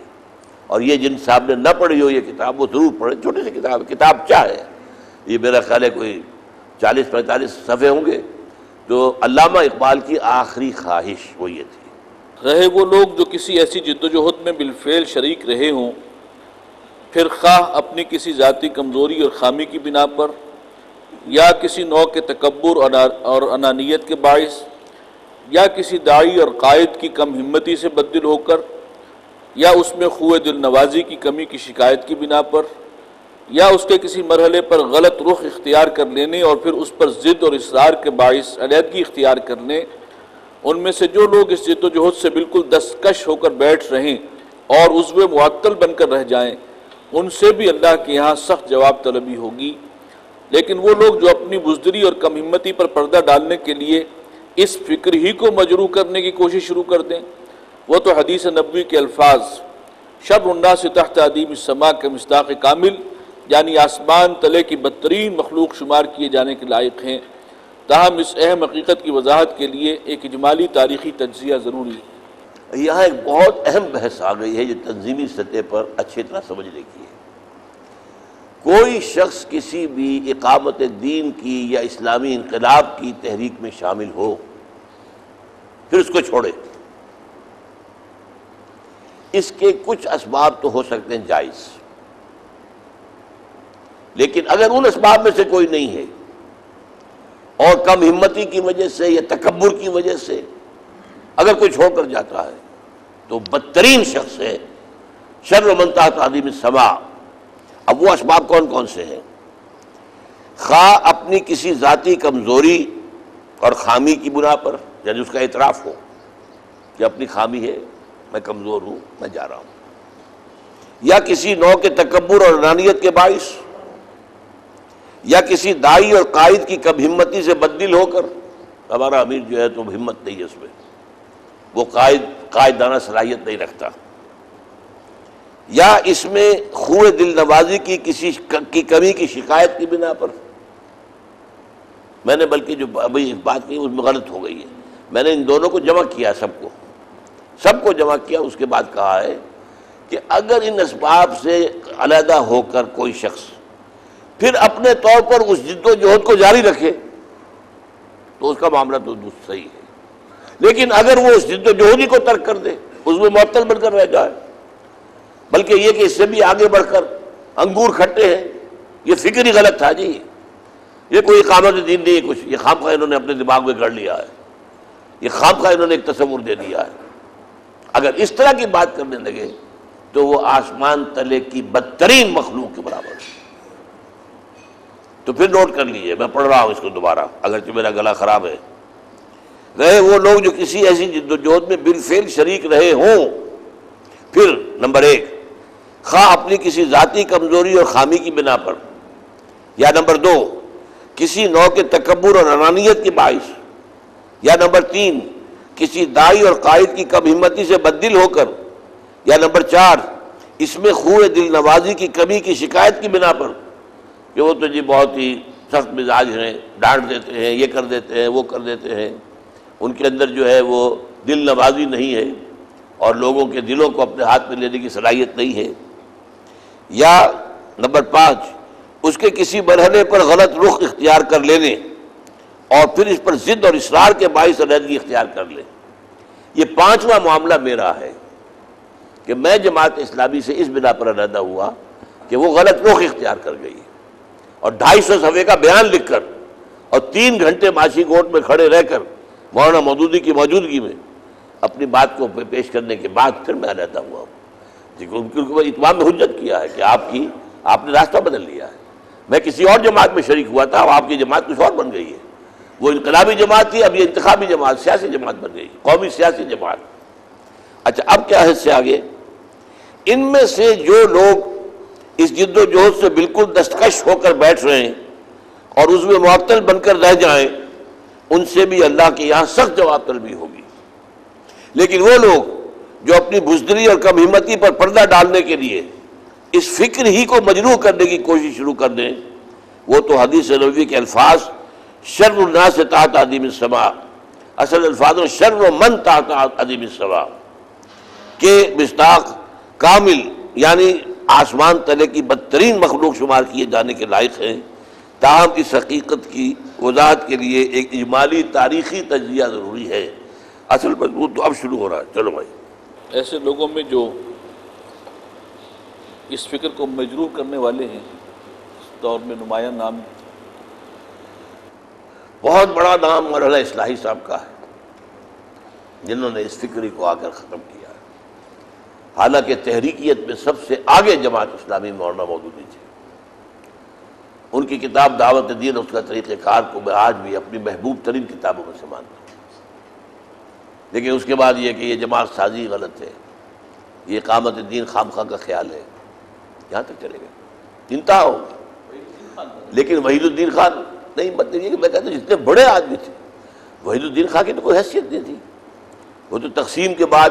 Speaker 1: اور یہ جن صاحب نے نہ پڑھی ہو یہ کتاب وہ ضرور پڑھیں، چھوٹی سی کتاب کیا ہے یہ، میرا خیال ہے کوئی 40-45 صفحے ہوں گے۔ تو علامہ اقبال کی آخری خواہش وہ یہ تھی۔
Speaker 2: رہے وہ لوگ جو کسی ایسی جدوجہد میں بالفعل شریک رہے ہوں، پھر خواہ اپنی کسی ذاتی کمزوری اور خامی کی بنا پر، یا کسی نوع کے تکبر اور انانیت کے باعث، یا کسی داعی اور قائد کی کم ہمتی سے بددل ہو کر، یا اس میں خوء دل نوازی کی کمی کی شکایت کی بنا پر، یا اس کے کسی مرحلے پر غلط رخ اختیار کر لینے اور پھر اس پر ضد اور اصرار کے باعث علیحدگی اختیار کرنے، ان میں سے جو لوگ اس جد و جہد سے بالکل دستکش ہو کر بیٹھ رہیں اور عضو معطل بن کر رہ جائیں، ان سے بھی اللہ کے یہاں سخت جواب طلبی ہوگی۔ لیکن وہ لوگ جو اپنی بزدلی اور کم ہمتی پر پردہ ڈالنے کے لیے اس فکر ہی کو مجروح کرنے کی کوشش شروع کر دیں، وہ تو حدیث نبوی کے الفاظ شر الناس تحت ادیم السماء کے مصداق کامل، یعنی آسمان تلے کی بدترین مخلوق شمار کیے جانے کے لائق ہیں۔ تاہم اس اہم حقیقت کی وضاحت کے لیے ایک اجمالی تاریخی تجزیہ ضروری ہے۔
Speaker 1: یہاں ایک بہت اہم بحث آ گئی ہے جو تنظیمی سطح پر اچھی طرح سمجھنے کی ہے۔ کوئی شخص کسی بھی اقامت دین کی یا اسلامی انقلاب کی تحریک میں شامل ہو، پھر اس کو چھوڑے، اس کے کچھ اسباب تو ہو سکتے ہیں جائز، لیکن اگر ان اسباب میں سے کوئی نہیں ہے اور کم ہمتی کی وجہ سے یا تکبر کی وجہ سے اگر کوئی چھوڑ کر جاتا ہے تو بدترین شخص ہے، شر من تحت ادیم السماء۔ اب وہ اسباب کون کون سے ہیں؟ خواہ اپنی کسی ذاتی کمزوری اور خامی کی بنا پر، یعنی اس کا اعتراف ہو کہ اپنی خامی ہے، میں کمزور ہوں، میں جا رہا ہوں، یا کسی نوع کے تکبر اور انانیت کے باعث، یا کسی داعی اور قائد کی کم ہمتی سے بددل ہو کر، ہمارا امیر جو ہے تو ہمت نہیں ہے اس میں، وہ قائدانہ صلاحیت نہیں رکھتا، یا اس میں خوء دل نوازی کی کسی کی کمی کی شکایت کی بنا پر۔ میں نے بلکہ جو ابھی بات کی اس میں غلط ہو گئی ہے، میں نے ان دونوں کو جمع کیا، سب کو جمع کیا، اس کے بعد کہا ہے کہ اگر ان اسباب سے علیحدہ ہو کر کوئی شخص پھر اپنے طور پر اس جد و جہد کو جاری رکھے تو اس کا معاملہ تو صحیح ہے، لیکن اگر وہ اس جد و جہد کو ترک کر دے، اس میں معطل بن کر رہ جائے، بلکہ یہ کہ اس سے بھی آگے بڑھ کر انگور کھٹے ہیں، یہ فکر ہی غلط تھا جی، یہ کوئی اقامت دین نہیں ہے، کچھ یہ خام خواہ انہوں نے اپنے دماغ میں گڑھ لیا ہے، یہ خام خواہ انہوں نے ایک تصور دے دیا ہے۔ اگر اس طرح کی بات کرنے لگے تو وہ آسمان تلے کی بدترین مخلوق کے برابر ہے۔ تو پھر نوٹ کر لیجئے، میں پڑھ رہا ہوں اس کو دوبارہ اگرچہ میرا گلا خراب ہے۔ رہے وہ لوگ جو کسی ایسی جد و جہد میں بالفعل شریک رہے ہوں، پھر نمبر 1 خواہ اپنی کسی ذاتی کمزوری اور خامی کی بنا پر، یا نمبر 2 کسی نوع کے تکبر اور انانیت کے باعث، یا نمبر 3 کسی داعی اور قائد کی کم ہمتی سے بددل ہو کر، یا نمبر 4 اس میں خوء دل نوازی کی کمی کی شکایت کی بنا پر کہ وہ تو جی بہت ہی سخت مزاج ہیں، ڈانٹ دیتے ہیں، یہ کر دیتے ہیں، وہ کر دیتے ہیں، ان کے اندر جو ہے وہ دل نوازی نہیں ہے اور لوگوں کے دلوں کو اپنے ہاتھ میں لینے کی صلاحیت نہیں ہے، یا نمبر 5 اس کے کسی مرحلے پر غلط رخ اختیار کر لینے اور پھر اس پر ضد اور اصرار کے باعث علیحدگی اختیار کر لیں۔ یہ پانچواں معاملہ میرا ہے کہ میں جماعت اسلامی سے اس بنا پر علیحدہ ہوا کہ وہ غلط رخ اختیار کر گئی اور 250 صفحے کا بیان لکھ کر اور 3 گھنٹے ماشی کوٹ میں کھڑے رہ کر مولانا مودودی کی موجودگی میں اپنی بات کو پیش کرنے کے بعد پھر میں علیحدہ ہوا ہوں، کیونکہ اتمام میں حجت کیا ہے کہ آپ نے راستہ بدل لیا ہے۔ میں کسی اور جماعت میں شریک ہوا تھا، آپ کی جماعت کچھ اور بن گئی ہے۔ وہ انقلابی جماعت تھی، اب یہ انتخابی جماعت، سیاسی جماعت بن گئی، قومی سیاسی جماعت۔ اچھا، اب کیا ہے اس سے آگے؟ ان میں سے جو لوگ اس جد و جہد سے بالکل دستکش ہو کر بیٹھ رہے ہیں اور اس میں معطل بن کر رہ جائیں، ان سے بھی اللہ کے یہاں سخت جواب طلبی ہوگی۔ لیکن وہ لوگ جو اپنی بزدلی اور کم ہمتی پر پردہ ڈالنے کے لیے اس فکر ہی کو مجروح کرنے کی کوشش شروع کر دیں، وہ تو حدیث نبوی کے الفاظ شر الناس تحت عدیم السماء، اصل الفاظ شر من تحت عدیم السماء کے مصداق کامل یعنی آسمان تلے کی بدترین مخلوق شمار کیے جانے کے لائق ہیں۔ تاہم اس حقیقت کی وضاحت کے لیے ایک اجمالی تاریخی تجزیہ ضروری ہے۔ اصل مضمون تو اب شروع ہو رہا ہے۔ چلو بھائی،
Speaker 2: ایسے لوگوں میں جو اس فکر کو مجروح کرنے والے ہیں، اس دور میں نمایاں نام،
Speaker 1: بہت بڑا نام مولانا اصلاحی صاحب کا ہے، جنہوں نے اس فکری کو آ کر ختم کیا ہے۔ حالانکہ تحریکیت میں سب سے آگے جماعت اسلامی مولانا مودودی تھے۔ ان کی کتاب دعوت دین، اس کا طریقہ کار کو میں آج بھی اپنی محبوب ترین کتابوں میں سے مانتا ہوں۔ لیکن اس کے بعد یہ کہ یہ جماعت سازی غلط ہے، یہ اقامت دین خامخواہ کا خیال ہے، یہاں تک چلے گئے، انتہا ہو گئی۔ لیکن وحید الدین خان نہیں، مطلب یہ کہ میں کہتا ہوں جتنے بڑے آدمی تھے، وحید الدین خان کی تو کوئی حیثیت نہیں تھی۔ وہ تو تقسیم کے بعد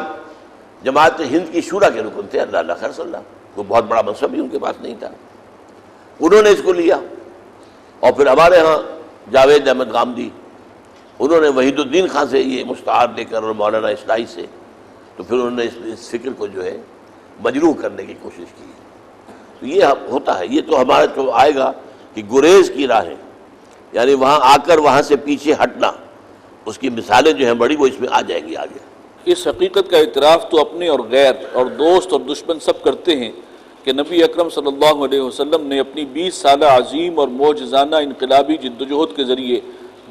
Speaker 1: جماعت ہند کی شورا کے رکن تھے، اللہ خیر صلی اللہ، کوئی بہت بڑا منصب بھی ان کے پاس نہیں تھا۔ انہوں نے اس کو لیا، اور پھر ہمارے ہاں جاوید احمد غامدی، انہوں نے وحید الدین خان سے یہ مستعار لے کر اور مولانا اصلاحی سے، تو پھر انہوں نے اس فکر کو جو ہے مجروح کرنے کی کوشش کی۔ تو یہ ہوتا ہے، یہ تو ہمارا تو آئے گا کہ گریز کی راہیں، یعنی وہاں آ کر وہاں سے پیچھے ہٹنا، اس کی مثالیں جو ہیں بڑی، وہ اس میں آ جائیں گی آگے۔
Speaker 2: اس حقیقت کا اعتراف تو اپنے اور غیر اور دوست اور دشمن سب کرتے ہیں کہ نبی اکرم صلی اللہ علیہ وسلم نے اپنی 20 سالہ عظیم اور معجزانہ انقلابی جدوجہد کے ذریعے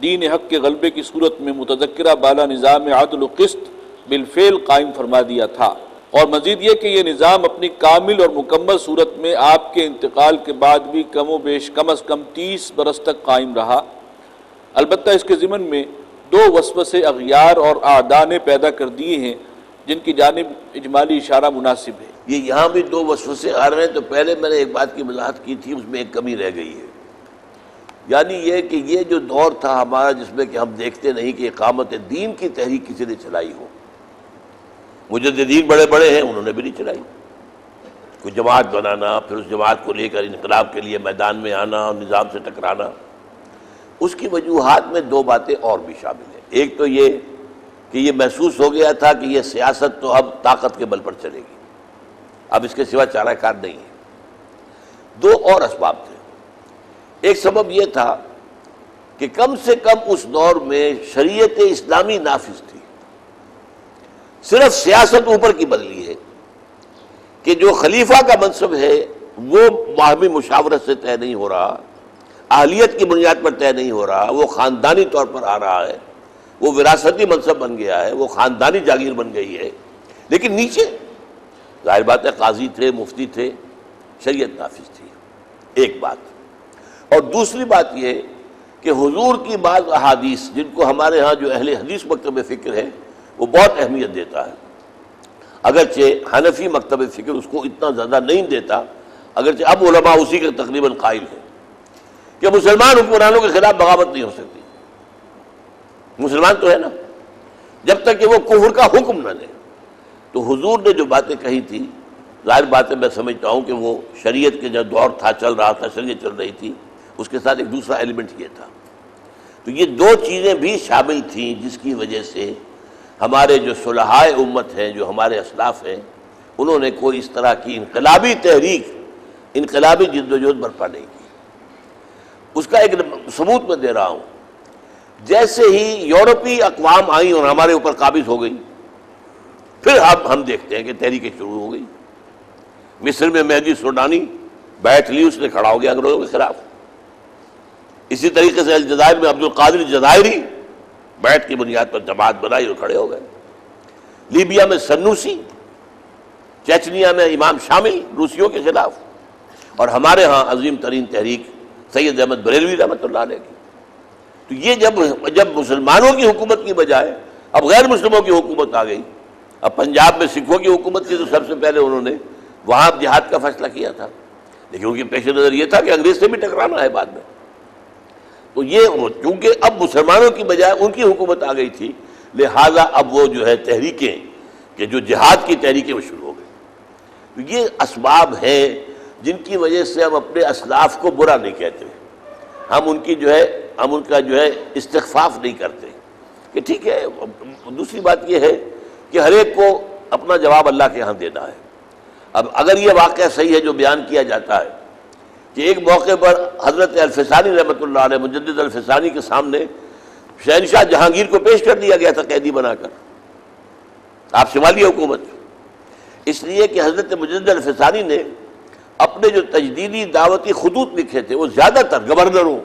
Speaker 2: دین حق کے غلبے کی صورت میں متذکرہ بالا نظام عدل و قسط بالفعل قائم فرما دیا تھا، اور مزید یہ کہ یہ نظام اپنی کامل اور مکمل صورت میں آپ کے انتقال کے بعد بھی کم و بیش کم از کم 30 برس تک قائم رہا۔ البتہ اس کے ضمن میں 2 وسوسے اغیار اور اعداء نے پیدا کر دیے ہیں جن کی جانب اجمالی اشارہ مناسب ہے۔
Speaker 1: یہ یہاں بھی 2 وسوسے آ رہے ہیں، تو پہلے میں نے ایک بات کی وضاحت کی تھی، اس میں ایک کمی رہ گئی ہے، یعنی یہ کہ یہ جو دور تھا ہمارا جس میں کہ ہم دیکھتے نہیں کہ اقامت دین کی تحریک کسی نے چلائی ہو۔ مجددین بڑے بڑے ہیں، انہوں نے بھی نہیں چلائی۔ کوئی جماعت بنانا، پھر اس جماعت کو لے کر انقلاب کے لیے میدان میں آنا اور نظام سے ٹکرانا، اس کی وجوہات میں 2 باتیں اور بھی شامل ہیں۔ ایک تو یہ کہ یہ محسوس ہو گیا تھا کہ یہ سیاست تو اب طاقت کے بل پر چلے گی، اب اس کے سوا چارہ کار نہیں ہے۔ 2 اور اسباب تھے۔ ایک سبب یہ تھا کہ کم سے کم اس دور میں شریعت اسلامی نافذ تھی، صرف سیاست اوپر کی بدلی ہے کہ جو خلیفہ کا منصب ہے وہ باہمی مشاورت سے طے نہیں ہو رہا، اہلیت کی بنیاد پر طے نہیں ہو رہا، وہ خاندانی طور پر آ رہا ہے، وہ وراثتی منصب بن گیا ہے، وہ خاندانی جاگیر بن گئی ہے۔ لیکن نیچے ظاہر بات ہے قاضی تھے، مفتی تھے، شریعت نافذ تھی، ایک بات۔ اور دوسری بات یہ کہ حضور کی بعض احادیث جن کو ہمارے ہاں جو اہل حدیث مکتب فکر ہے وہ بہت اہمیت دیتا ہے، اگرچہ حنفی مکتب فکر اس کو اتنا زیادہ نہیں دیتا، اگرچہ اب علماء اسی کے تقریباً قائل ہیں کہ مسلمان حکمرانوں کے خلاف بغاوت نہیں ہو سکتی۔ مسلمان تو ہے نا، جب تک کہ وہ کفر کا حکم نہ دے۔ تو حضور نے جو باتیں کہی تھی، ظاہر بات ہے میں سمجھتا ہوں کہ وہ شریعت کے جو دور تھا، چل رہا تھا، شریعت چل رہی تھی، اس کے ساتھ ایک دوسرا ایلیمنٹ یہ تھا۔ تو یہ 2 چیزیں بھی شامل تھیں جس کی وجہ سے ہمارے جو صلحائے امت ہیں، جو ہمارے اسلاف ہیں، انہوں نے کوئی اس طرح کی انقلابی تحریک، انقلابی جدوجہد برپا نہیں کی۔ اس کا ایک ثبوت میں دے رہا ہوں جیسے ہی یورپی اقوام آئیں اور ہمارے اوپر قابض ہو گئی، پھر اب ہم دیکھتے ہیں کہ تحریکیں شروع ہو گئی۔ مصر میں مہدی سوڈانی بیٹھ لی، اس نے کھڑا ہو گیا انگریزوں کے خلاف۔ اسی طریقے سے الجزائر میں عبد القادر الجزائری بیٹھ کی بنیاد پر جماعت بنائی اور کھڑے ہو گئے۔ لیبیا میں سنوسی، چیچنیا میں امام شامل روسیوں کے خلاف، اور ہمارے ہاں عظیم ترین تحریک سید احمد بریلوی رحمۃ اللہ علیہ کی۔ تو یہ جب مسلمانوں کی حکومت کی بجائے اب غیر مسلموں کی حکومت آ گئی، اب پنجاب میں سکھوں کی حکومت تھی تو سب سے پہلے انہوں نے وہاں جہاد کا فیصلہ کیا تھا، لیکن ان کے پیش نظر یہ تھا کہ انگریز سے بھی ٹکرانا ہے بعد میں۔ تو یہ چونکہ اب مسلمانوں کی بجائے ان کی حکومت آ گئی تھی، لہذا اب وہ جو ہے تحریکیں کہ جو جہاد کی تحریکیں وہ شروع ہو گئی۔ تو یہ اسباب ہیں جن کی وجہ سے ہم اپنے اسلاف کو برا نہیں کہتے، ہم ان کا جو ہے استخفاف نہیں کرتے کہ ٹھیک ہے۔ دوسری بات یہ ہے کہ ہر ایک کو اپنا جواب اللہ کے ہاں دینا ہے۔ اب اگر یہ واقعہ صحیح ہے جو بیان کیا جاتا ہے کہ ایک موقع پر حضرت الفسانی رحمۃ اللہ علیہ، مجدد الفسانی کے سامنے شہنشاہ جہانگیر کو پیش کر دیا گیا تھا قیدی بنا کر، آپ شمالی حکومت، اس لیے کہ حضرت مجدد الفسانی نے اپنے جو تجدیدی دعوتی خطوط لکھے تھے وہ زیادہ تر گورنروں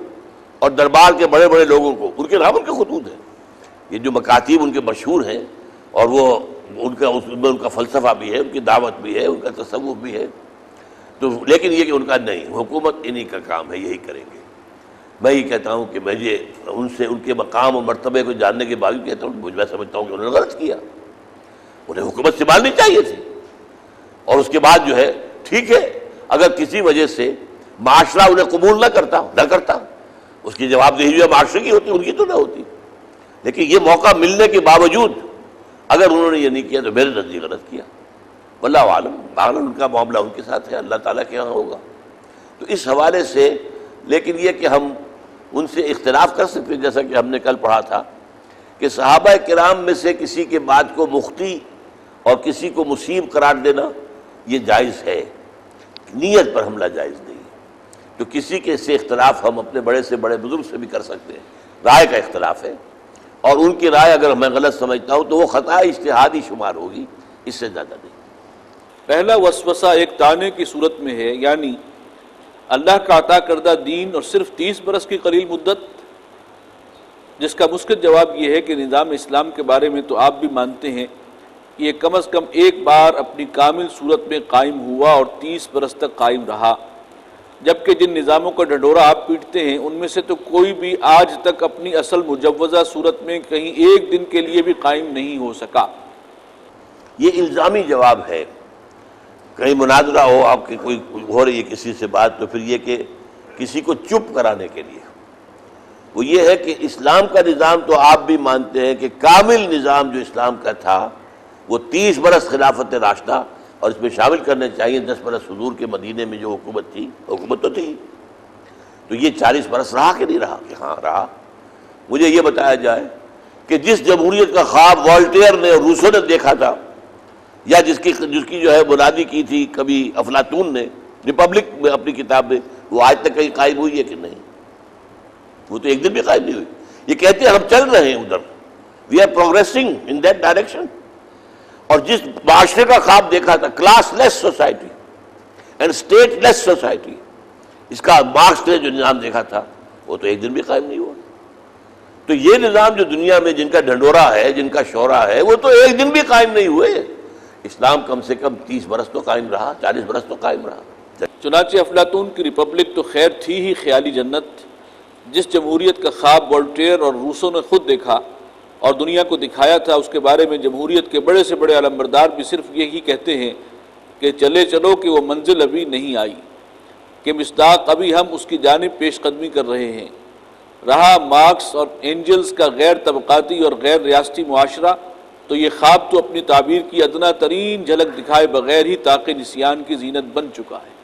Speaker 1: اور دربار کے بڑے بڑے لوگوں کو، ان کے نام ان کے خطوط ہیں، یہ جو مکاتیب ان کے مشہور ہیں، اور وہ ان کا فلسفہ بھی ہے، ان کی دعوت بھی ہے، ان کا تصوف بھی ہے، تو لیکن یہ کہ ان کا نہیں، حکومت انہی کا کام ہے، یہی کریں گے۔ میں یہ کہتا ہوں کہ مجھے ان کے مقام اور مرتبے کو جاننے کے باوجود کہتا ہوں میں سمجھتا ہوں کہ انہوں نے غلط کیا، انہیں حکومت سنبھالنی چاہیے تھی۔ اور اس کے بعد جو ہے ٹھیک ہے، اگر کسی وجہ سے معاشرہ انہیں قبول نہ کرتا، اس کی جواب دہی جو ہے معاشرے کی ہوتی، ان کی تو نہ ہوتی، لیکن یہ موقع ملنے کے باوجود اگر انہوں نے یہ نہیں کیا تو میرے نزدیک غلط کیا۔ واللہ عالم، ان کا معاملہ ان کے ساتھ ہے، اللہ تعالیٰ کے ہاں ہوگا۔ تو اس حوالے سے لیکن یہ کہ ہم ان سے اختلاف کر سکتے ہیں، جیسا کہ ہم نے کل پڑھا تھا کہ صحابہ کرام میں سے کسی کے بات کو مخطی اور کسی کو مصیب قرار دینا یہ جائز ہے، نیت پر حملہ جائز نہیں۔ تو کسی کے سے اختلاف ہم اپنے بڑے سے بڑے بزرگ سے بھی کر سکتے ہیں، رائے کا اختلاف ہے، اور ان کی رائے اگر میں غلط سمجھتا ہوں تو وہ خطا اجتہادی شمار ہوگی، اس سے زیادہ نہیں۔
Speaker 2: پہلا وسوسہ ایک طعنے کی صورت میں ہے، یعنی اللہ کا عطا کردہ دین اور صرف 30 برس کی قلیل مدت، جس کا مسکت جواب یہ ہے کہ نظام اسلام کے بارے میں تو آپ بھی مانتے ہیں کہ یہ کم از کم ایک بار اپنی کامل صورت میں قائم ہوا اور 30 برس تک قائم رہا، جبکہ جن نظاموں کا ڈھنڈورا آپ پیٹتے ہیں ان میں سے تو کوئی بھی آج تک اپنی اصل مجوزہ صورت میں کہیں ایک دن کے لیے بھی قائم نہیں ہو سکا۔
Speaker 1: یہ الزامی جواب ہے، کہیں مناظرہ ہو، آپ کی کوئی ہو رہی ہے کسی سے بات، تو پھر یہ کہ کسی کو چپ کرانے کے لیے وہ یہ ہے کہ اسلام کا نظام تو آپ بھی مانتے ہیں کہ کامل نظام جو اسلام کا تھا وہ 30 برس خلافت راشدہ، اور اس میں شامل کرنے چاہیے 10 برس حضور کے مدینے میں جو حکومت تھی، حکومت تو تھی، تو یہ 40 برس رہا کہ نہیں رہا؟ کہ ہاں رہا۔ مجھے یہ بتایا جائے کہ جس جمہوریت کا خواب والٹیئر نے اور روسو نے دیکھا تھا، یا جس کی جو ہے بنیادی کی تھی کبھی افلاطون نے ریپبلک میں اپنی کتاب میں، وہ آج تک کہیں قائم ہوئی ہے کہ نہیں؟ وہ تو ایک دن بھی قائم نہیں ہوئی۔ یہ کہتے ہیں ہم چل رہے ہیں ادھر، we are progressing in that direction. اور جس معاشرے کا خواب دیکھا تھا، classless society and stateless society, اس کا مارکس نے جو نظام دیکھا تھا وہ تو ایک دن بھی قائم نہیں ہوا۔ تو یہ نظام جو دنیا میں جن کا ڈھنڈورا ہے، جن کا شورا ہے، وہ تو ایک دن بھی قائم نہیں ہوئے۔ اسلام کم سے کم 30 برس تو قائم رہا، 40 برس تو قائم رہا۔
Speaker 2: چنانچہ افلاطون کی ریپبلک تو خیر تھی ہی خیالی جنت، جس جمہوریت کا خواب والٹیئر اور روسو نے خود دیکھا اور دنیا کو دکھایا تھا، اس کے بارے میں جمہوریت کے بڑے سے بڑے علمبردار بھی صرف یہی کہتے ہیں کہ چلے چلو کہ وہ منزل ابھی نہیں آئی، کہ مصداق ابھی ہم اس کی جانب پیش قدمی کر رہے ہیں۔ رہا مارکس اور اینجلز کا غیر طبقاتی اور غیر ریاستی معاشرہ، تو یہ خواب تو اپنی تعبیر کی ادنا ترین جھلک دکھائے بغیر ہی طاق نسیان کی زینت بن چکا ہے۔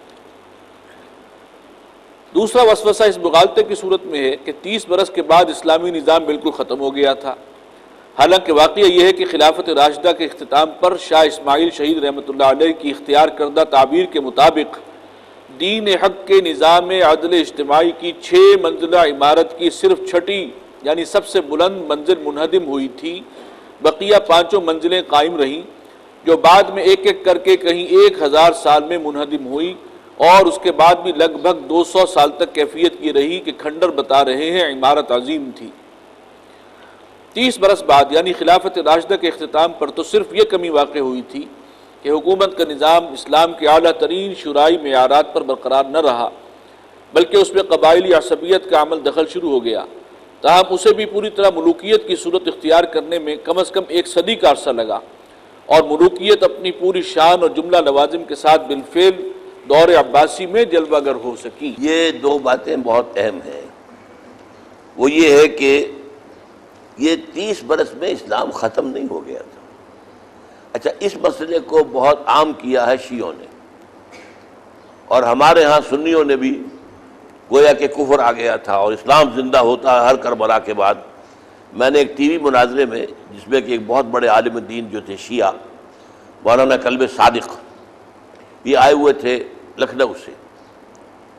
Speaker 2: دوسرا وسوسہ اس مغالطے کی صورت میں ہے کہ 30 برس کے بعد اسلامی نظام بالکل ختم ہو گیا تھا، حالانکہ واقعہ یہ ہے کہ خلافت راشدہ کے اختتام پر شاہ اسماعیل شہید رحمۃ اللہ علیہ کی اختیار کردہ تعبیر کے مطابق دین حق کے نظام عدل اجتماعی کی 6 منزلہ عمارت کی صرف چھٹی یعنی سب سے بلند منزل منہدم ہوئی تھی، بقیہ 5 منزلیں قائم رہیں جو بعد میں ایک ایک کر کے کہیں 1000 سال میں منہدم ہوئی، اور اس کے بعد بھی لگ بھگ 200 سال تک کیفیت کی رہی کہ کھنڈر بتا رہے ہیں عمارت عظیم تھی۔ 30 برس بعد یعنی خلافت راشدہ کے اختتام پر تو صرف یہ کمی واقع ہوئی تھی کہ حکومت کا نظام اسلام کے اعلیٰ ترین شرعی معیارات پر برقرار نہ رہا، بلکہ اس میں قبائلی عصبیت کا عمل دخل شروع ہو گیا۔ تاہم اسے بھی پوری طرح ملوکیت کی صورت اختیار کرنے میں کم از کم 1 صدی کا عرصہ لگا، اور ملوکیت اپنی پوری شان اور جملہ لوازم کے ساتھ بالفعل دور عباسی میں جلوہ گر ہو سکی۔
Speaker 1: یہ 2 باتیں بہت اہم ہیں۔ وہ یہ ہے کہ یہ 30 برس میں اسلام ختم نہیں ہو گیا تھا۔ اچھا، اس مسئلے کو بہت عام کیا ہے شیعوں نے، اور ہمارے ہاں سنیوں نے بھی گویا کہ کفر آ گیا تھا اور اسلام زندہ ہوتا ہے ہر کربلا کے بعد۔ میں نے ایک ٹی وی مناظرے میں، جس میں کہ ایک بہت بڑے عالم دین جو تھے شیعہ، مولانا کلب صادق، یہ آئے ہوئے تھے لکھنؤ سے،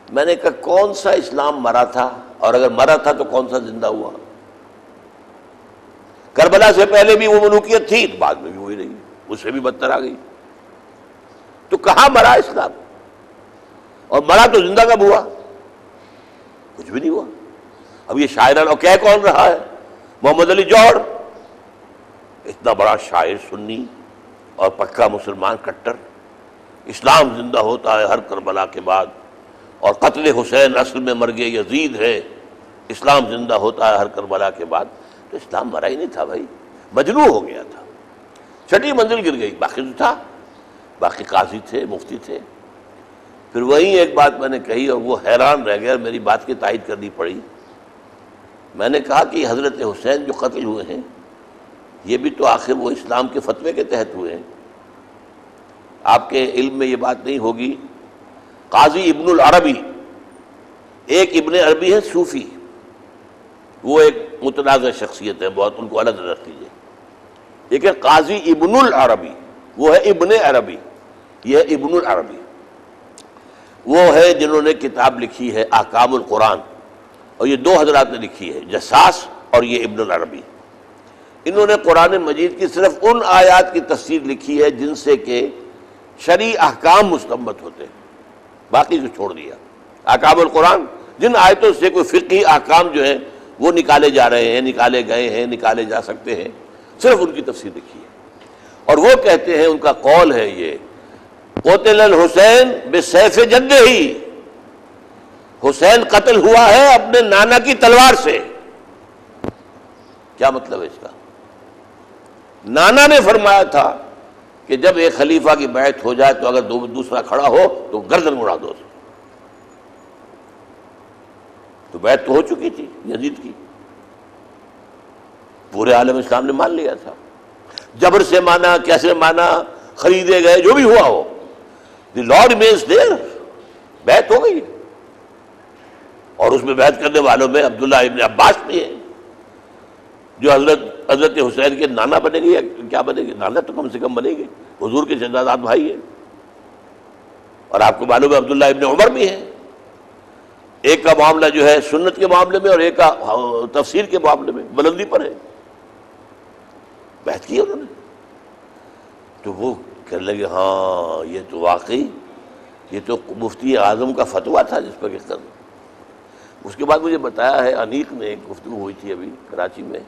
Speaker 1: میں نے کہا کون سا اسلام مرا تھا، اور اگر مرا تھا تو کون سا زندہ ہوا؟ کربلا سے پہلے بھی وہ ملوکیت تھی، بعد میں بھی وہی رہی، اس سے بھی بدتر آ گئی، تو کہاں مرا اسلام؟ اور مرا تو زندہ کب ہوا؟ کچھ بھی نہیں ہوا۔ اب یہ شاعران، اور کہہ کون رہا ہے؟ محمد علی جوہر، اتنا بڑا شاعر سنی اور پکا مسلمان کٹر، اسلام زندہ ہوتا ہے ہر کربلا کے بعد، اور قتل حسین اصل میں مرگ یزید ہے، اسلام زندہ ہوتا ہے ہر کربلا کے بعد۔ تو اسلام مرا ہی نہیں تھا بھائی، مجروح ہو گیا تھا، 6ٹھی منزل گر گئی، باقی تو تھا، باقی قاضی تھے، مفتی تھے۔ پھر وہیں ایک بات میں نے کہی اور وہ حیران رہ گیا، میری بات کی تائید کرنی پڑی۔ میں نے کہا کہ حضرت حسین جو قتل ہوئے ہیں، یہ بھی تو آخر وہ اسلام کے فتوے کے تحت ہوئے ہیں۔ آپ کے علم میں یہ بات نہیں ہوگی، قاضی ابن العربی، ایک ابن عربی ہے صوفی، وہ ایک متنازع شخصیت ہے بہت، ان کو الگ رکھ لیجیے۔ ایک ہے قاضی ابن العربی، وہ ہے ابن عربی، یہ ہے ابن العربی، وہ ہے جنہوں نے کتاب لکھی ہے احکام القرآن، اور یہ 2 حضرات نے لکھی ہے، جساس اور یہ ابن العربی۔ انہوں نے قرآن مجید کی صرف ان آیات کی تفسیر لکھی ہے جن سے کہ شرعی احکام مستنبط ہوتے ہیں، باقی کو چھوڑ دیا۔ احکام القرآن، جن آیتوں سے کوئی فقہی احکام جو ہیں وہ نکالے جا رہے ہیں، نکالے گئے ہیں، نکالے جا سکتے ہیں، صرف ان کی تفسیر لکھی ہے۔ اور وہ کہتے ہیں، ان کا قول ہے یہ، قتل الحسین بسیف جدہ ہی، حسین قتل ہوا ہے اپنے نانا کی تلوار سے۔ کیا مطلب ہے اس کا؟ نانا نے فرمایا تھا کہ جب ایک خلیفہ کی بیعت ہو جائے تو اگر دوسرا کھڑا ہو تو گردن اڑا دو۔ تو بیعت تو ہو چکی تھی یزید کی، پورے عالم اسلام نے مان لیا تھا، جبر سے مانا، کیسے مانا، خریدے گئے، جو بھی ہوا ہو، دی لاء ریمینز دیئر، بیعت ہو گئی۔ اور اس میں بیعت کرنے والوں میں عبداللہ ابن عباس بھی ہے، جو حضرت حسین کے نانا بنے گے، یا کیا بنے گے؟ نانا تو کم سے کم بنے گے، حضور کے شہزاد بھائی ہیں۔ اور آپ کو معلوم ہے عبداللہ ابن عمر بھی ہیں۔ ایک کا معاملہ جو ہے سنت کے معاملے میں، اور ایک کا تفسیر کے معاملے میں بلندی پر ہے، بیعت کی انہوں نے۔ تو وہ کہنے لگے ہاں یہ تو واقعی، یہ تو مفتی اعظم کا فتویٰ تھا جس پر کہ اس کے بعد مجھے بتایا ہے، انیق نے ایک گفتگو ہوئی تھی ابھی کراچی میں،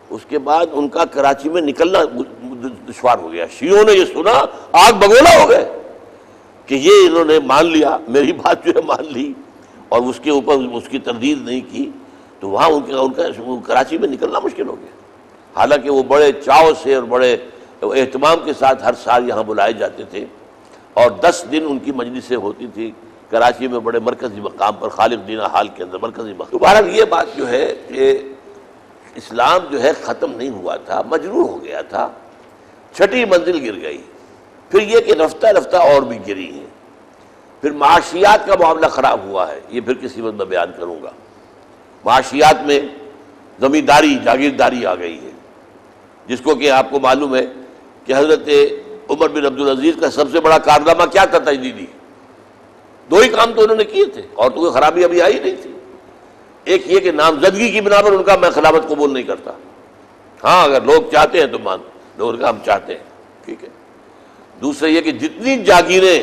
Speaker 1: اس کے بعد ان کا کراچی میں نکلنا دشوار ہو گیا۔ شیعوں نے یہ سنا، آگ بگولا ہو گئے کہ یہ انہوں نے مان لیا، میری بات جو ہے مان لی، اور اس کے اوپر اس کی تردید نہیں کی، تو وہاں ان کا کراچی میں نکلنا مشکل ہو گیا۔ حالانکہ وہ بڑے چاؤ سے اور بڑے اہتمام کے ساتھ ہر سال یہاں بلائے جاتے تھے، اور 10 دن ان کی مجلسیں ہوتی تھی کراچی میں، بڑے مرکزی مقام پر، خالق دینہ ہال کے اندر مرکزی مقام۔ تو بہرحال یہ بات جو ہے کہ اسلام جو ہے ختم نہیں ہوا تھا، مجروح ہو گیا تھا، 6ٹھی منزل گر گئی۔ پھر یہ کہ رفتہ رفتہ اور بھی گری ہیں۔ پھر معاشیات کا معاملہ خراب ہوا ہے، یہ پھر کسی وقت میں بیان کروں گا۔ معاشیات میں زمینداری، جاگیرداری آ گئی ہے، جس کو کہ آپ کو معلوم ہے کہ حضرت عمر بن عبدالعزیز کا سب سے بڑا کارنامہ کیا تھا؟ تجدیدی 2 ہی کام تو انہوں نے کیے تھے، اور تو کوئی خرابی ابھی آئی نہیں تھی۔ ایک یہ کہ نامزدگی کی بنا پر ان کا میں خلافت قبول نہیں کرتا، ہاں اگر لوگ چاہتے ہیں تو مان لوگ کا ہم چاہتے ہیں، ٹھیک ہے۔ دوسرا یہ کہ جتنی جاگیریں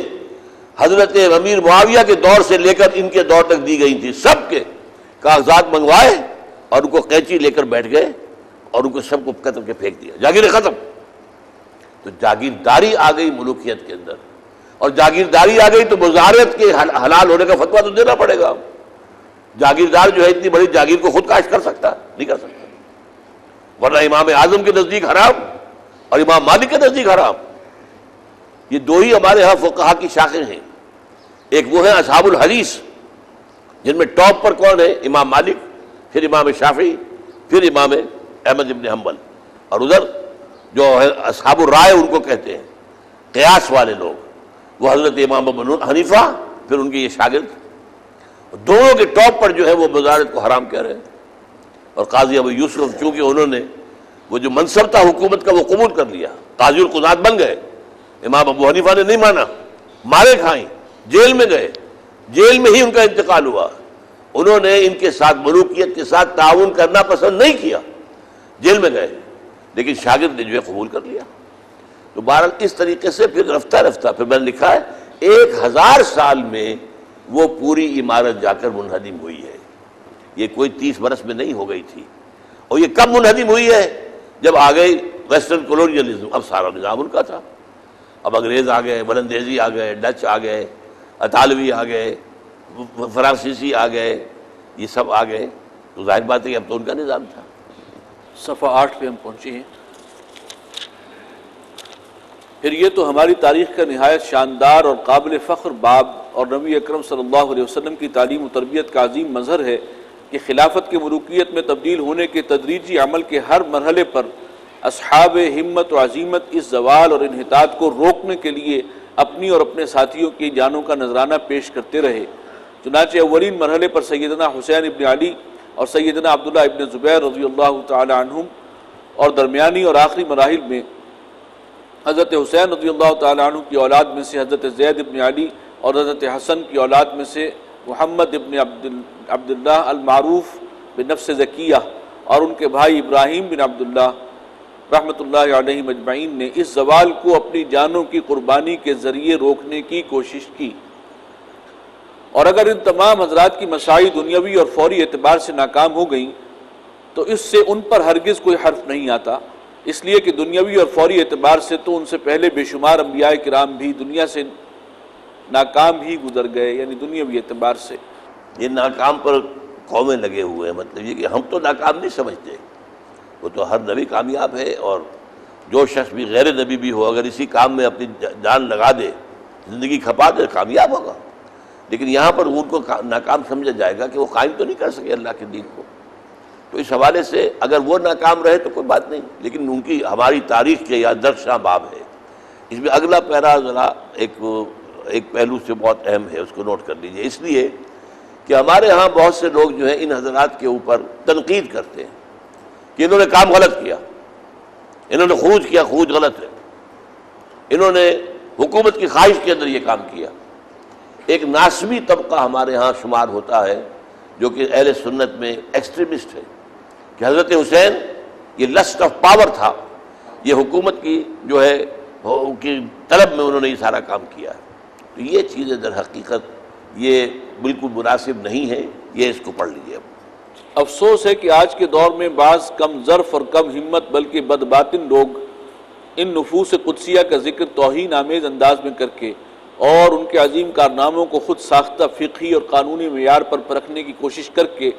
Speaker 1: حضرت امیر معاویہ کے دور سے لے کر ان کے دور تک دی گئی تھی، سب کے کاغذات منگوائے اور ان کو قینچی لے کر بیٹھ گئے اور ان کو سب کو قتل کے پھینک دیا، جاگیریں ختم۔ تو جاگیرداری آ گئی ملوکیت کے اندر، اور جاگیرداری آ گئی تو مزارعت کے حلال ہونے کا فتویٰ تو دینا پڑے گا۔ جاگیردار جو ہے اتنی بڑی جاگیر کو خود کاشت کر سکتا نہیں کر سکتا، ورنہ امام اعظم کے نزدیک حرام اور امام مالک کے نزدیک حرام، یہ دو ہی ہمارے ہاں فقہا کی شاخیں ہیں۔ ایک وہ ہیں اصحاب الحدیث جن میں ٹاپ پر کون ہے؟ امام مالک، پھر امام شافعی، پھر امام احمد ابن حنبل، اور ادھر جو ہے اصحاب الرائے ان کو کہتے ہیں، قیاس والے لوگ، وہ حضرت امام ابو حنیفہ، پھر ان کے یہ شاگرد، دونوں کے ٹاپ پر جو ہے وہ مزارعت کو حرام کہہ رہے ہیں۔ اور قاضی ابو یوسف چونکہ انہوں نے وہ جو منصب تھا حکومت کا وہ قبول کر لیا، قاضی القضات بن گئے، امام ابو حنیفہ نے نہیں مانا، مارے کھائیں، جیل میں گئے، جیل میں ہی ان کا انتقال ہوا۔ انہوں نے ان کے ساتھ ملوکیت کے ساتھ تعاون کرنا پسند نہیں کیا، جیل میں گئے، لیکن شاگرد نے جو ہے قبول کر لیا۔ تو بہرحال اس طریقے سے پھر رفتہ رفتہ پھر میں نے لکھا ہے 1000 سال میں وہ پوری عمارت جا کر منہدم ہوئی ہے، یہ کوئی 30 برس میں نہیں ہو گئی تھی۔ اور یہ کب منہدم ہوئی ہے؟ جب آ گئی ویسٹرن کولونیلزم، اب سارا نظام ان کا تھا، اب انگریز آ گئے، ولندیزی آ گئے، ڈچ آ گئے، اطالوی آ گئے، فرانسیسی آ گئے، یہ سب آ گئے، تو ظاہر بات ہے کہ اب تو ان کا نظام تھا۔
Speaker 2: صفحہ 8 پہ ہم پہنچے ہیں۔ پھر یہ تو ہماری تاریخ کا نہایت شاندار اور قابل فخر باب اور نبی اکرم صلی اللہ علیہ وسلم کی تعلیم و تربیت کا عظیم مظہر ہے کہ خلافت کے ملوکیت میں تبدیل ہونے کے تدریجی عمل کے ہر مرحلے پر اصحاب ہمت و عزیمت اس زوال اور انحطاط کو روکنے کے لیے اپنی اور اپنے ساتھیوں کی جانوں کا نذرانہ پیش کرتے رہے۔ چنانچہ اولین مرحلے پر سیدنا حسین ابن علی اور سیدنا عبداللہ ابن زبیر رضی اللہ تعالی عنہم، اور درمیانی اور آخری مراحل میں حضرت حسین رضی اللہ تعالی عنہ کی اولاد میں سے حضرت زید ابن علی اور حضرت حسن کی اولاد میں سے محمد ابن عبداللہ المعروف بنفس زکیہ اور ان کے بھائی ابراہیم بن عبداللہ رحمۃ اللہ علیہ مجمعین نے اس زوال کو اپنی جانوں کی قربانی کے ذریعے روکنے کی کوشش کی۔ اور اگر ان تمام حضرات کی مساعی دنیاوی اور فوری اعتبار سے ناکام ہو گئیں تو اس سے ان پر ہرگز کوئی حرف نہیں آتا، اس لیے کہ دنیاوی اور فوری اعتبار سے تو ان سے پہلے بے شمار انبیاء کرام بھی دنیا سے ناکام ہی گزر گئے، یعنی دنیاوی اعتبار سے۔
Speaker 1: یہ ناکام پر قومیں لگے ہوئے ہیں، مطلب یہ کہ ہم تو ناکام نہیں سمجھتے، وہ تو ہر نبی کامیاب ہے، اور جو شخص بھی غیر نبی بھی ہو اگر اسی کام میں اپنی جان لگا دے، زندگی کھپا دے، کامیاب ہوگا۔ لیکن یہاں پر ان کو ناکام سمجھا جائے گا کہ وہ قائم تو نہیں کر سکے اللہ کے دین کو، تو اس حوالے سے اگر وہ ناکام رہے تو کوئی بات نہیں، لیکن ان کی ہماری تاریخ کے یا درشاں باب ہے۔ اس میں اگلا پیرا ذرا ایک پہلو سے بہت اہم ہے، اس کو نوٹ کر لیجئے، اس لیے کہ ہمارے ہاں بہت سے لوگ جو ہیں ان حضرات کے اوپر تنقید کرتے ہیں کہ انہوں نے کام غلط کیا، انہوں نے خروج کیا، خروج غلط ہے، انہوں نے حکومت کی خواہش کے اندر یہ کام کیا۔ ایک ناسبی طبقہ ہمارے ہاں شمار ہوتا ہے جو کہ اہل سنت میں ایکسٹریمسٹ ہے، کہ حضرت حسین یہ لسٹ آف پاور تھا، یہ حکومت کی جو ہے کی طلب میں انہوں نے یہ سارا کام کیا ہے۔ تو یہ چیزیں در حقیقت یہ بالکل مناسب نہیں ہے، یہ اس کو پڑھ لیجیے۔
Speaker 2: افسوس ہے کہ آج کے دور میں بعض کم ظرف اور کم ہمت بلکہ بدباطن لوگ ان نفوس قدسیہ کا ذکر توہین آمیز انداز میں کر کے اور ان کے عظیم کارناموں کو خود ساختہ فقہی اور قانونی معیار پر پرکھنے کی کوشش کر کے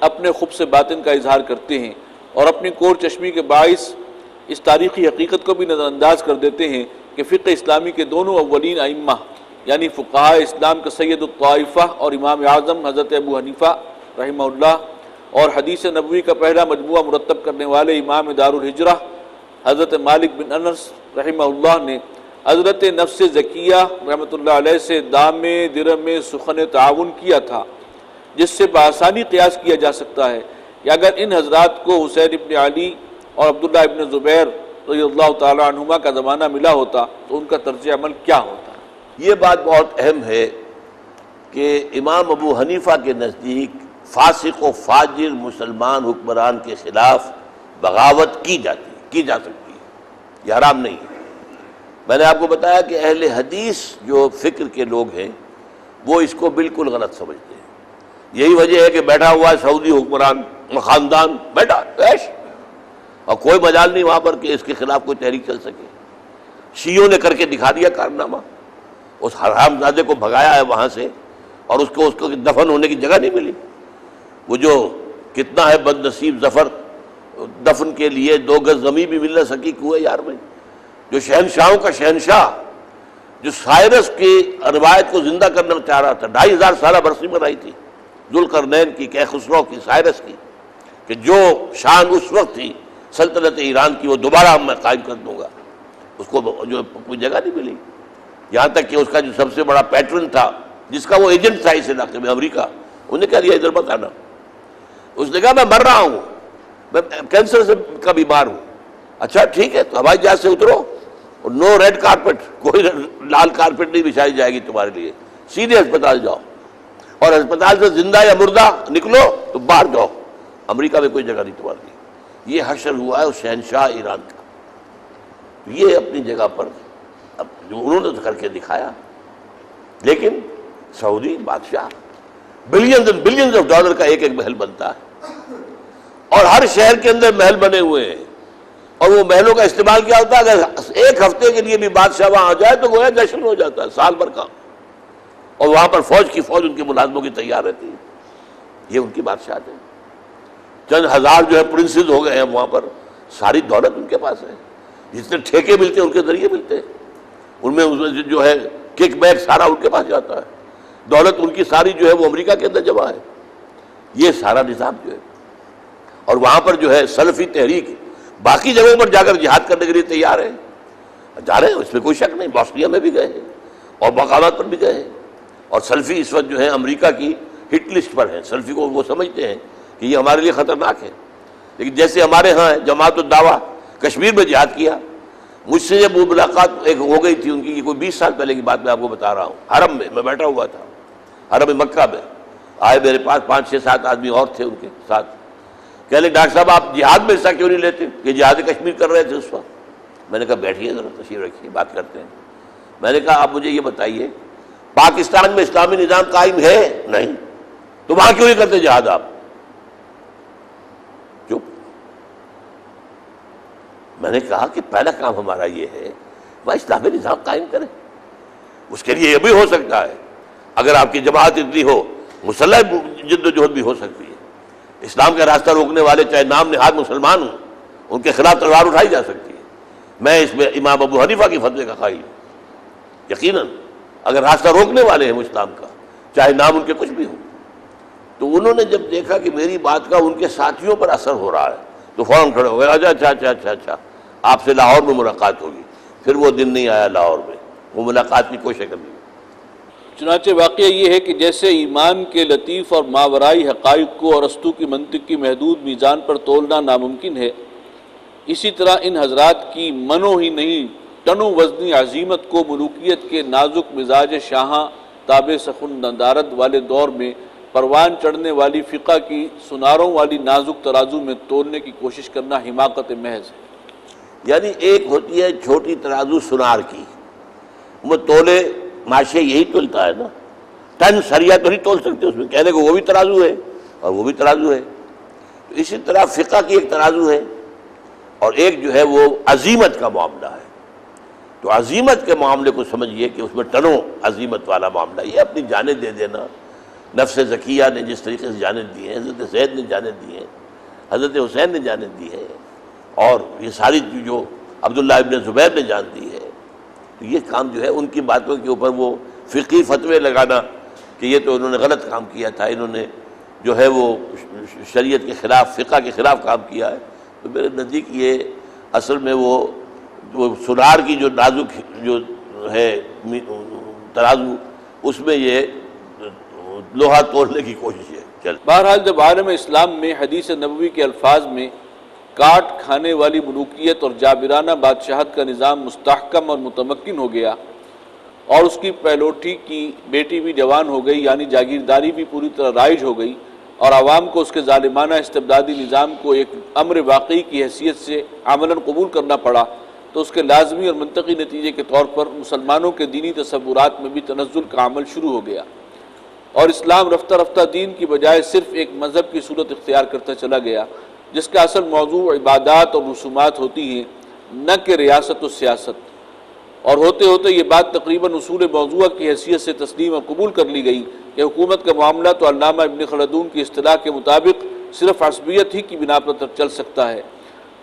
Speaker 2: اپنے خبث باطن کا اظہار کرتے ہیں، اور اپنی کور چشمی کے باعث اس تاریخی حقیقت کو بھی نظر انداز کر دیتے ہیں کہ فقہ اسلامی کے دونوں اولین ائمہ یعنی فقہاء اسلام کا سید الطائفہ اور امام اعظم حضرت ابو حنیفہ رحمہ اللہ، اور حدیث نبوی کا پہلا مجموعہ مرتب کرنے والے امام دار الہجرہ حضرت مالک بن انس رحمہ اللہ نے حضرت نفس زکیہ رحمۃ اللہ علیہ سے دام درم سخن تعاون کیا تھا، جس سے بآسانی قیاس کیا جا سکتا ہے کہ اگر ان حضرات کو حسین ابن علی اور عبداللہ ابن زبیر رضی اللہ تعالی عنہما کا زمانہ ملا ہوتا تو ان کا طرز عمل کیا ہوتا۔
Speaker 1: یہ بات بہت اہم ہے کہ امام ابو حنیفہ کے نزدیک فاسق و فاجر مسلمان حکمران کے خلاف بغاوت کی جا سکتی ہے، یہ حرام نہیں ہے۔ میں نے آپ کو بتایا کہ اہل حدیث جو فکر کے لوگ ہیں وہ اس کو بالکل غلط سمجھتے ہیں۔ یہی وجہ ہے کہ بیٹھا ہوا ہے سعودی حکمران خاندان، بیٹھا عیش، اور کوئی مجال نہیں وہاں پر کہ اس کے خلاف کوئی تحریک چل سکے۔ شیعوں نے کر کے دکھا دیا کارنامہ، اس حرام زادے کو بھگایا ہے وہاں سے، اور اس کو دفن ہونے کی جگہ نہیں ملی۔ وہ جو کتنا ہے بد نصیب ظفر، دفن کے لیے 2 گز زمین بھی مل نہ سکی کوئے یار میں، جو شہنشاہوں کا شہنشاہ، جو سائرس کی روایت کو زندہ کرنا چاہ رہا تھا، 2500 سالہ برسی بنائی تھی ذوالقرنین کی، کیخسرو کی، سائرس کی، کہ جو شان اس وقت تھی سلطنت ایران کی وہ دوبارہ میں قائم کر دوں گا، اس کو جو کوئی جگہ نہیں ملی۔ یہاں تک کہ اس کا جو سب سے بڑا پیٹرن تھا، جس کا وہ ایجنٹ تھا اس علاقے میں، امریکہ، انہوں نے کہہ دیا ادھر مت آنا۔ اس نے کہا میں مر رہا ہوں، میں کینسر سے کا بیمار ہوں۔ اچھا ٹھیک ہے، تو ہوائی جہاز سے اترو، اور نو ریڈ کارپٹ، کوئی لال کارپٹ نہیں بچھائی جائے گی تمہارے لیے، سیدھے ہسپتال جاؤ، اور ہسپتال سے زندہ یا مردہ نکلو تو باہر جاؤ، امریکہ میں کوئی جگہ نہیں تمہارے لیے۔ یہ حشر ہوا ہے اس شہنشاہ ایران کا۔ یہ اپنی جگہ پر جو انہوں نے کر کے دکھایا، لیکن سعودی بادشاہ بلینز آف ڈالر کا ایک محل بنتا ہے، اور ہر شہر کے اندر محل بنے ہوئے ہیں، اور وہ محلوں کا استعمال کیا ہوتا ہے، اگر ایک ہفتے کے لیے بھی بادشاہ وہاں آ جائے تو گویا جشن ہو جاتا ہے سال بھر کا، اور وہاں پر فوج ان کے ملازموں کی تیار رہتی ہے۔ یہ ان کی بادشاہت ہے۔ چند ہزار جو ہے پرنسز ہو گئے ہیں وہاں پر، ساری دولت ان کے پاس ہے، جتنے ٹھیکے ملتے ہیں ان کے ذریعے ملتے ہیں، ان میں جو ہے کک بیک سارا ان کے پاس جاتا ہے، دولت ان کی ساری جو ہے وہ امریکہ کے اندر جمع ہے۔ یہ سارا نظام جو ہے، اور وہاں پر جو ہے سلفی تحریک باقی جگہوں پر جا کر جہاد کرنے کے لیے تیار ہے، جا رہے ہیں، اس میں کوئی شک نہیں، بوسنیا میں بھی گئے ہیں اور مقامات پر بھی گئے ہیں، اور سلفی اس وقت جو ہے امریکہ کی ہٹ لسٹ پر ہیں۔ سلفی کو وہ سمجھتے ہیں کہ یہ ہمارے لیے خطرناک ہے، لیکن جیسے ہمارے ہاں جماعت الدعوہ کشمیر میں جہاد کیا، مجھ سے جب وہ ملاقات ایک ہو گئی تھی ان کی، کوئی 20 سال پہلے کی بات میں آپ کو بتا رہا ہوں، حرم میں بیٹھا ہوا تھا، حرم مکہ میں آئے میرے پاس 5 6 7 آدمی اور تھے ان کے ساتھ، کہہ لے ڈاکٹر صاحب آپ جہاد میں حصہ کیوں نہیں لیتے؟ کہ جہاد کشمیر کر رہے تھے اس وقت۔ میں نے کہا بیٹھیے ذرا، تشریف رکھیے، بات کرتے ہیں۔ میں نے کہا آپ مجھے یہ بتائیے، پاکستان میں اسلامی نظام قائم ہے؟ نہیں، تو وہاں کیوں نہیں کرتے جہاد آپ؟ چپ۔ میں نے کہا کہ پہلا کام ہمارا یہ ہے وہ اسلامی نظام قائم کریں، اس کے لیے یہ بھی ہو سکتا ہے اگر آپ کی جماعت اتنی ہو، مسلح جد و جہد بھی ہو سکتی ہے، اسلام کا راستہ روکنے والے چاہے نام نہاد مسلمان ہوں ان کے خلاف تلوار اٹھائی جا سکتی ہے۔ میں اس میں امام ابو حنیفہ کی فتوے کا قائل ہوں، یقیناً اگر راستہ روکنے والے ہیں اسلام کا چاہے نام ان کے کچھ بھی ہوں۔ تو انہوں نے جب دیکھا کہ میری بات کا ان کے ساتھیوں پر اثر ہو رہا ہے تو فوراً کھڑے ہو گئے، اچھا آپ سے لاہور میں ملاقات ہوگی۔ پھر وہ دن نہیں آیا لاہور میں، وہ ملاقات کی کوشش کرنی۔
Speaker 2: چنانچہ واقعہ یہ ہے کہ جیسے ایمان کے لطیف اور ماورائی حقائق کو ارسطو کی منطق کی محدود میزان پر تولنا ناممکن ہے، اسی طرح ان حضرات کی منو ہی نہیں ٹنو وزنی عظیمت کو ملوکیت کے نازک مزاج شاہاں تاب سخن ندارت والے دور میں پروان چڑھنے والی فقہ کی سناروں والی نازک ترازو میں تولنے کی کوشش کرنا حماقت محض ہے۔
Speaker 1: یعنی ایک ہوتی ہے چھوٹی ترازو سنار کی، وہ تولے معاشے یہی تولتا ہے نا، ٹن سریا تو نہیں تول سکتے اس میں، کہنے کو وہ بھی ترازو ہے اور وہ بھی ترازو ہے۔ تو اسی طرح فقہ کی ایک ترازو ہے اور ایک جو ہے وہ عظیمت کا معاملہ ہے۔ تو عظیمت کے معاملے کو سمجھیے کہ اس میں ٹنوں عظیمت والا معاملہ، یہ اپنی جانیں دے دینا، نفس زکیہ نے جس طریقے سے جانیں دی ہیں، حضرت زید نے جانیں دی ہیں، حضرت حسین نے جانیں دی ہے، اور یہ ساری جو عبداللہ ابن زبیر نے جان دی ہے، تو یہ کام جو ہے ان کی باتوں کے اوپر وہ فقہی فتوے لگانا کہ یہ تو انہوں نے غلط کام کیا تھا، انہوں نے جو ہے وہ شریعت کے خلاف، فقہ کے خلاف کام کیا ہے، تو میرے نزدیک یہ اصل میں وہ سنار کی جو نازک جو ہے ترازو، اس میں یہ لوہا توڑنے کی کوشش ہے۔
Speaker 2: بہرحال جب عالم اسلام میں حدیث نبوی کے الفاظ میں کاٹ کھانے والی ملوکیت اور جابرانہ بادشاہت کا نظام مستحکم اور متمکن ہو گیا اور اس کی پہلوٹی کی بیٹی بھی جوان ہو گئی، یعنی جاگیرداری بھی پوری طرح رائج ہو گئی، اور عوام کو اس کے ظالمانہ استبدادی نظام کو ایک امر واقعی کی حیثیت سے عملاً قبول کرنا پڑا، تو اس کے لازمی اور منطقی نتیجے کے طور پر مسلمانوں کے دینی تصورات میں بھی تنزل کا عمل شروع ہو گیا، اور اسلام رفتہ رفتہ دین کی بجائے صرف ایک مذہب کی صورت اختیار کرتا چلا گیا، جس کا اصل موضوع عبادات اور رسومات ہوتی ہیں، نہ کہ ریاست و سیاست۔ اور ہوتے ہوتے یہ بات تقریباً اصول موضوع کی حیثیت سے تسلیم اور قبول کر لی گئی کہ حکومت کا معاملہ تو علامہ ابن خلدون کی اصطلاح کے مطابق صرف عصبیت ہی کی بنا پر چل سکتا ہے،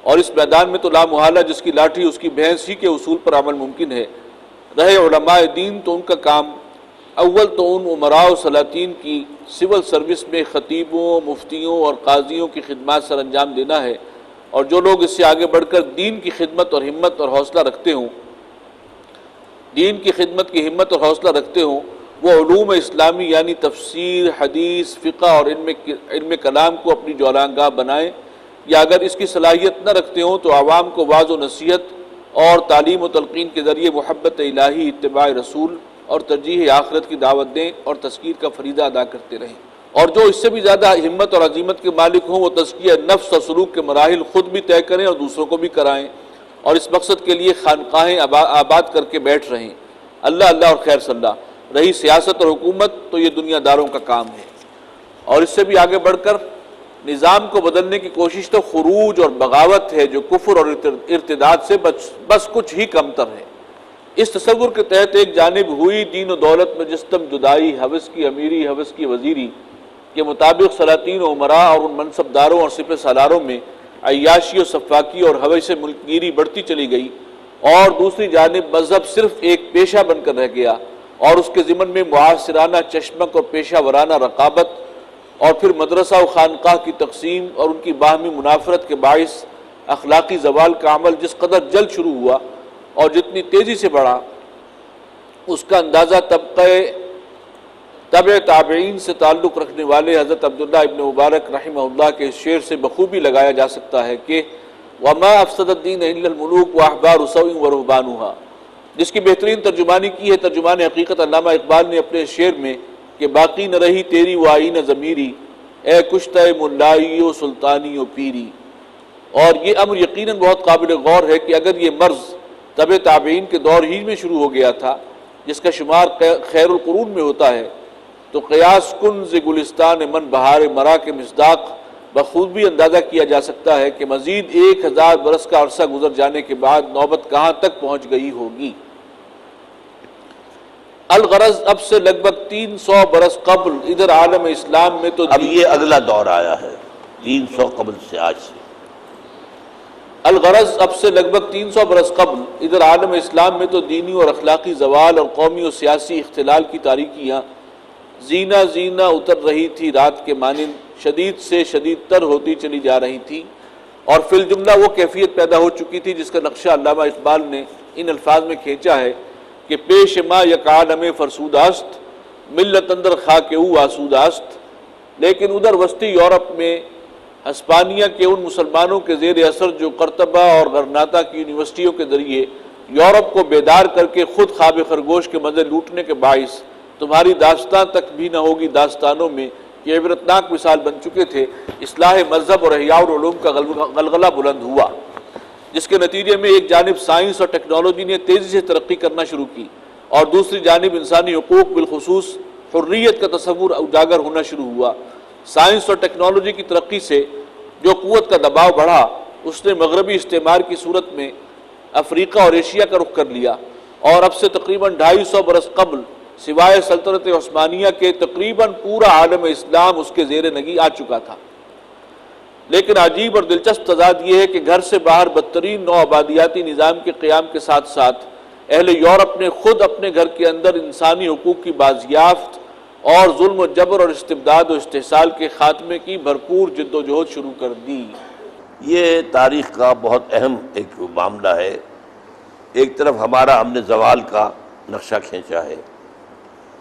Speaker 2: اور اس میدان میں تو لا محالہ جس کی لاٹھی اس کی بھینس ہی کے اصول پر عمل ممکن ہے۔ رہے علماء دین تو ان کا کام اول تو ان امراء و سلاطین کی سول سروس میں خطیبوں، مفتیوں اور قاضیوں کی خدمات سر انجام دینا ہے، اور جو لوگ اس سے آگے بڑھ کر دین کی خدمت اور ہمت اور حوصلہ رکھتے ہوں، دین کی خدمت کی ہمت اور حوصلہ رکھتے ہوں، وہ علوم اسلامی یعنی تفسیر، حدیث، فقہ اور علم کلام کو اپنی جولانگاہ بنائیں، یا اگر اس کی صلاحیت نہ رکھتے ہوں تو عوام کو واعظ و نصیحت اور تعلیم و تلقین کے ذریعے محبت الہی، اتباع رسول اور ترجیح آخرت کی دعوت دیں اور تذکیر کا فریضہ ادا کرتے رہیں، اور جو اس سے بھی زیادہ ہمت اور عزیمت کے مالک ہوں وہ تزکیہ نفس اور سلوک کے مراحل خود بھی طے کریں اور دوسروں کو بھی کرائیں، اور اس مقصد کے لیے خانقاہیں آباد کر کے بیٹھ رہیں۔ اللہ اللہ اور خیر صلی اللہ۔ رہی سیاست اور حکومت تو یہ دنیا داروں کا کام ہے، اور اس سے بھی آگے بڑھ کر نظام کو بدلنے کی کوشش تو خروج اور بغاوت ہے جو کفر اور ارتداد سے بس کچھ ہی کمتر ہے۔ اس تصور کے تحت ایک جانب ہوئی دین و دولت میں جستم جدائی، حوث کی امیری، حوث کی وزیری کے مطابق سلاطین و عمراء اور ان منصب داروں اور سپہ سالاروں میں عیاشی و سفاکی اور حوث ملک گیری بڑھتی چلی گئی، اور دوسری جانب مذہب صرف ایک پیشہ بن کر رہ گیا، اور اس کے ضمن میں معاصرانہ چشمک اور پیشہ ورانہ رقابت، اور پھر مدرسہ و خانقاہ کی تقسیم اور ان کی باہمی منافرت کے باعث اخلاقی زوال کا عمل جس قدر جلد شروع ہوا اور جتنی تیزی سے بڑھا، اس کا اندازہ تبع تابعین سے تعلق رکھنے والے حضرت عبداللہ ابن مبارک رحمہ اللہ کے شعر سے بخوبی لگایا جا سکتا ہے کہ وَمَا أَفْسَدَ الدِّينَ إِلَّا الْمُلُوكُ وَأَحْبَارُ سَوْءٍ وَرُهْبَانُهَا، جس کی بہترین ترجمانی کی ہے ترجمان حقیقت علامہ اقبال نے اپنے شعر میں کہ باقی نہ رہی تیری وہ آئینہ ضمیری، اے کشتہ ملائی و سلطانی و پیری۔ اور یہ امر یقیناً بہت قابل غور ہے کہ اگر یہ مرض تبع تابعین کے دور ہی میں شروع ہو گیا تھا، جس کا شمار خیر القرون میں ہوتا ہے، تو قیاس کن ز گلستان من بہار مرا کے مصداق بخود بھی اندازہ کیا جا سکتا ہے کہ مزید 1000 برس کا عرصہ گزر جانے کے بعد نوبت کہاں تک پہنچ گئی ہوگی۔ الغرض اب سے لگ بھگ 300 برس قبل ادھر عالم اسلام میں تو
Speaker 1: اب یہ اگلا دور آیا ہے 300 قبل سے آج سے۔
Speaker 2: الغرض اب سے لگ بھگ 300 برس قبل ادھر عالم اسلام میں تو دینی اور اخلاقی زوال اور قومی و سیاسی اختلال کی تاریکیاں زینہ زینہ اتر رہی تھی، رات کے مانند شدید سے شدید تر ہوتی چلی جا رہی تھی، اور فی الجملہ وہ کیفیت پیدا ہو چکی تھی جس کا نقشہ علامہ اقبال نے ان الفاظ میں کھینچا ہے کہ پیش ما یک عالم فرسود است، ملت اندر خاک او آسود است۔ لیکن ادھر وسطی یورپ میں ہسپانیہ کے ان مسلمانوں کے زیر اثر جو قرطبہ اور غرناطہ کی یونیورسٹیوں کے ذریعے یورپ کو بیدار کر کے خود خواب خرگوش کے مزے لوٹنے کے باعث تمہاری داستان تک بھی نہ ہوگی داستانوں میں یہ عبرتناک مثال بن چکے تھے، اصلاح مذہب اور احیاء العلوم کا غلغلہ بلند ہوا، جس کے نتیجے میں ایک جانب سائنس اور ٹیکنالوجی نے تیزی سے ترقی کرنا شروع کی، اور دوسری جانب انسانی حقوق بالخصوص حریت کا تصور اجاگر ہونا شروع ہوا۔ سائنس اور ٹیکنالوجی کی ترقی سے جو قوت کا دباؤ بڑھا، اس نے مغربی استعمار کی صورت میں افریقہ اور ایشیا کا رخ کر لیا، اور اب سے تقریباً 250 برس قبل سوائے سلطنت عثمانیہ کے تقریباً پورا عالم اسلام اس کے زیر نگی آ چکا تھا۔ لیکن عجیب اور دلچسپ تضاد یہ ہے کہ گھر سے باہر بدترین نو آبادیاتی نظام کے قیام کے ساتھ ساتھ اہل یورپ نے خود اپنے گھر کے اندر انسانی حقوق کی بازیافت اور ظلم و جبر اور استبداد و استحصال کے خاتمے کی بھرپور جد و جہد شروع کر دی۔
Speaker 1: یہ تاریخ کا بہت اہم ایک معاملہ ہے۔ ایک طرف ہمارا ہم نے زوال کا نقشہ کھینچا ہے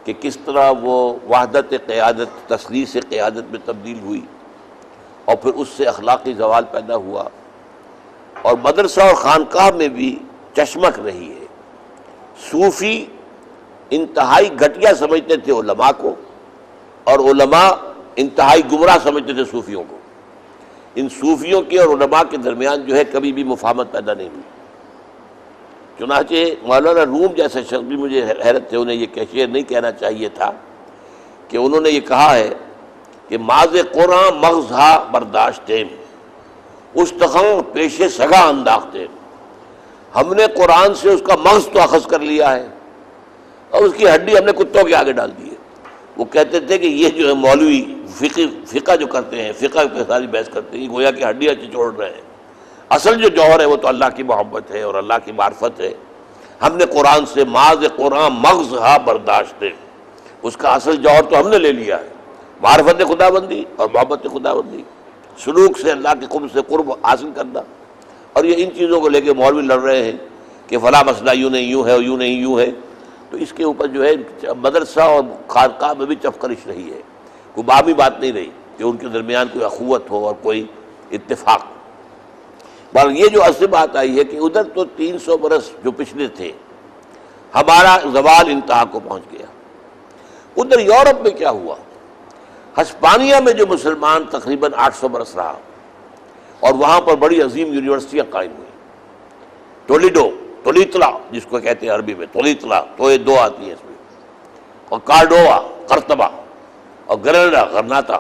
Speaker 1: کہ کس طرح وہ وحدت قیادت تسلیث قیادت میں تبدیل ہوئی، اور پھر اس سے اخلاقی زوال پیدا ہوا، اور مدرسہ اور خانقاہ میں بھی چشمک رہی ہے۔ صوفی انتہائی گھٹیا سمجھتے تھے علماء کو، اور علماء انتہائی گمراہ سمجھتے تھے صوفیوں کو. ان صوفیوں کے اور علماء کے درمیان جو ہے کبھی بھی مفاہمت پیدا نہیں ہوئی. چنانچہ مولانا روم جیسے شخص بھی مجھے حیرت ہے، انہیں یہ شعر نہیں کہنا چاہیے تھا کہ انہوں نے یہ کہا ہے کہ ماز قرآن مغزہ برداشتے استخم پیش سگا انداختے. ہم نے قرآن سے اس کا مغز تو اخذ کر لیا ہے اور اس کی ہڈی ہم نے کتوں کے آگے ڈال دی ہے. وہ کہتے تھے کہ یہ جو ہے مولوی فقہ جو کرتے ہیں، فقہ پہ ساری بحث کرتے ہیں، یہ گویا کہ ہڈیاں چچوڑ رہے ہیں. اصل جو جوہر ہے وہ تو اللہ کی محبت ہے اور اللہ کی معرفت ہے. ہم نے قرآن سے ماز قرآن مغزہ برداشتے، اس کا اصل جوہر تو ہم نے لے لیا ہے، معرفت خدا بندی اور محبت خدا بندی، سلوک سے اللہ کے قرب سے قرب حاصل کرنا. اور یہ ان چیزوں کو لے کے مولوی لڑ رہے ہیں کہ فلاں مسئلہ یوں نہیں یوں ہے اور یوں نہیں یوں ہے. تو اس کے اوپر جو ہے مدرسہ اور خانقاہ میں بھی چفکرش رہی ہے، کوئی باہمی بات نہیں رہی کہ ان کے درمیان کوئی اخوت ہو اور کوئی اتفاق. پر یہ جو اصل بات آئی ہے کہ ادھر تو 300 برس جو پچھلے تھے ہمارا زوال انتہا کو پہنچ گیا. ادھر یورپ میں کیا ہوا؟ ہسپانیہ میں جو مسلمان تقریباً 800 برس رہا اور وہاں پر بڑی عظیم یونیورسٹیاں قائم ہوئی. تولیتلا جس کو کہتے ہیں عربی میں، تولیتلا تو یہ دو آتی ہیں اس میں، اور کارڈووا قرطبہ اور گرناڈا غرناطہ.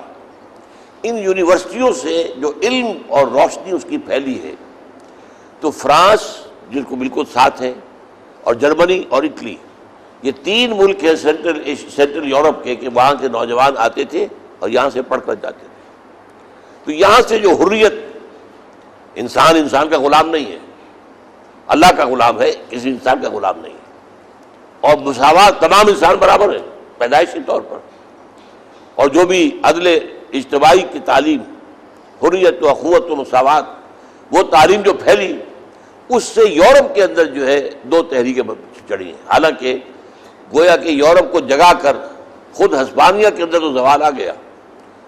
Speaker 1: ان یونیورسٹیوں سے جو علم اور روشنی اس کی پھیلی ہے، تو فرانس جن کو بالکل ساتھ ہے اور جرمنی اور اٹلی، یہ 3 ملک ہیں سینٹرل یورپ کے کہ وہاں کے نوجوان آتے تھے اور یہاں سے پڑھ کر جاتے تھے. تو یہاں سے جو حریت، انسان کا غلام نہیں ہے، اللہ کا غلام ہے، کسی انسان کا غلام نہیں ہے. اور مساوات، تمام انسان برابر ہیں پیدائشی طور پر. اور جو بھی عدل اجتماعی کی تعلیم، حریت و اخوت و مساوات، وہ تعلیم جو پھیلی، اس سے یورپ کے اندر جو ہے 2 تحریکیں چڑھی ہیں. حالانکہ گویا کہ یورپ کو جگا کر خود ہسپانیہ کے اندر تو زوال آ گیا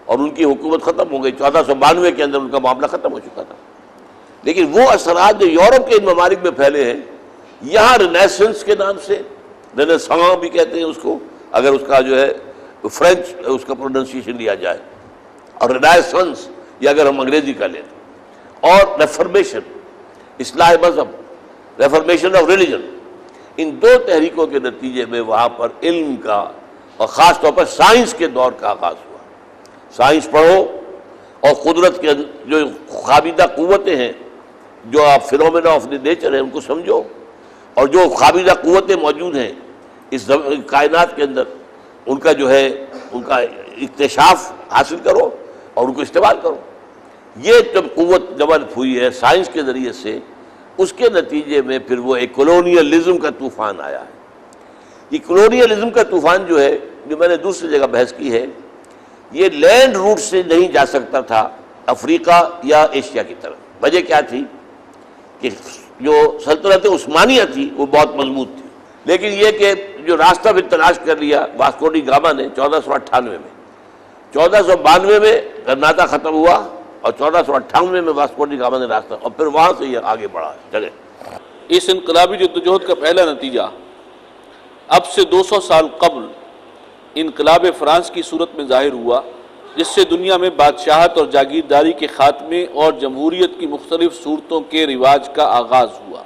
Speaker 1: اور ان کی حکومت ختم ہو گئی. 1492 کے اندر ان کا معاملہ ختم ہو چکا تھا. لیکن وہ اثرات جو یورپ کے ان ممالک میں پھیلے ہیں، یہاں رینیسنس کے نام سے، رینیساں بھی کہتے ہیں اس کو اگر اس کا جو ہے فرینچ اس کا پروننسیشن لیا جائے، اور رینیسنس یہ اگر ہم انگریزی کا لیں، اور ریفرمیشن اصلاح مذہب، ریفرمیشن آف ریلیجن، ان 2 تحریکوں کے نتیجے میں وہاں پر علم کا اور خاص طور پر سائنس کے دور کا آغاز ہوا. سائنس پڑھو اور قدرت کے جو خوابیدہ قوتیں ہیں، جو آپ فینومینا آف دی نیچر ہیں، ان کو سمجھو، اور جو خوابیدہ قوتیں موجود ہیں اس کائنات کے اندر، ان کا جو ہے ان کا اکتشاف حاصل کرو اور ان کو استعمال کرو. یہ جب قوت ڈیولپ ہوئی ہے سائنس کے ذریعے سے، اس کے نتیجے میں پھر وہ ایک کولونیلزم کا طوفان آیا ہے. یہ کولونیلزم کا طوفان جو ہے، جو میں نے دوسری جگہ بحث کی ہے، یہ لینڈ روٹ سے نہیں جا سکتا تھا افریقہ یا ایشیا کی طرف. وجہ کیا تھی کہ جو سلطنت عثمانیہ تھی وہ بہت مضبوط تھی، لیکن یہ کہ جو راستہ بھی تلاش کر لیا واسکو ڈی گاما نے 1498 میں، 1492 میں غرناطہ ختم ہوا اور 1498 میں واسکو ڈی گاما نے راستہ، اور پھر وہاں سے یہ آگے بڑھا ہے. چلے
Speaker 2: اس انقلابی جدوجہد کا پہلا نتیجہ اب سے 200 سال قبل انقلاب فرانس کی صورت میں ظاہر ہوا، جس سے دنیا میں بادشاہت اور جاگیرداری کے خاتمے اور جمہوریت کی مختلف صورتوں کے رواج کا آغاز ہوا.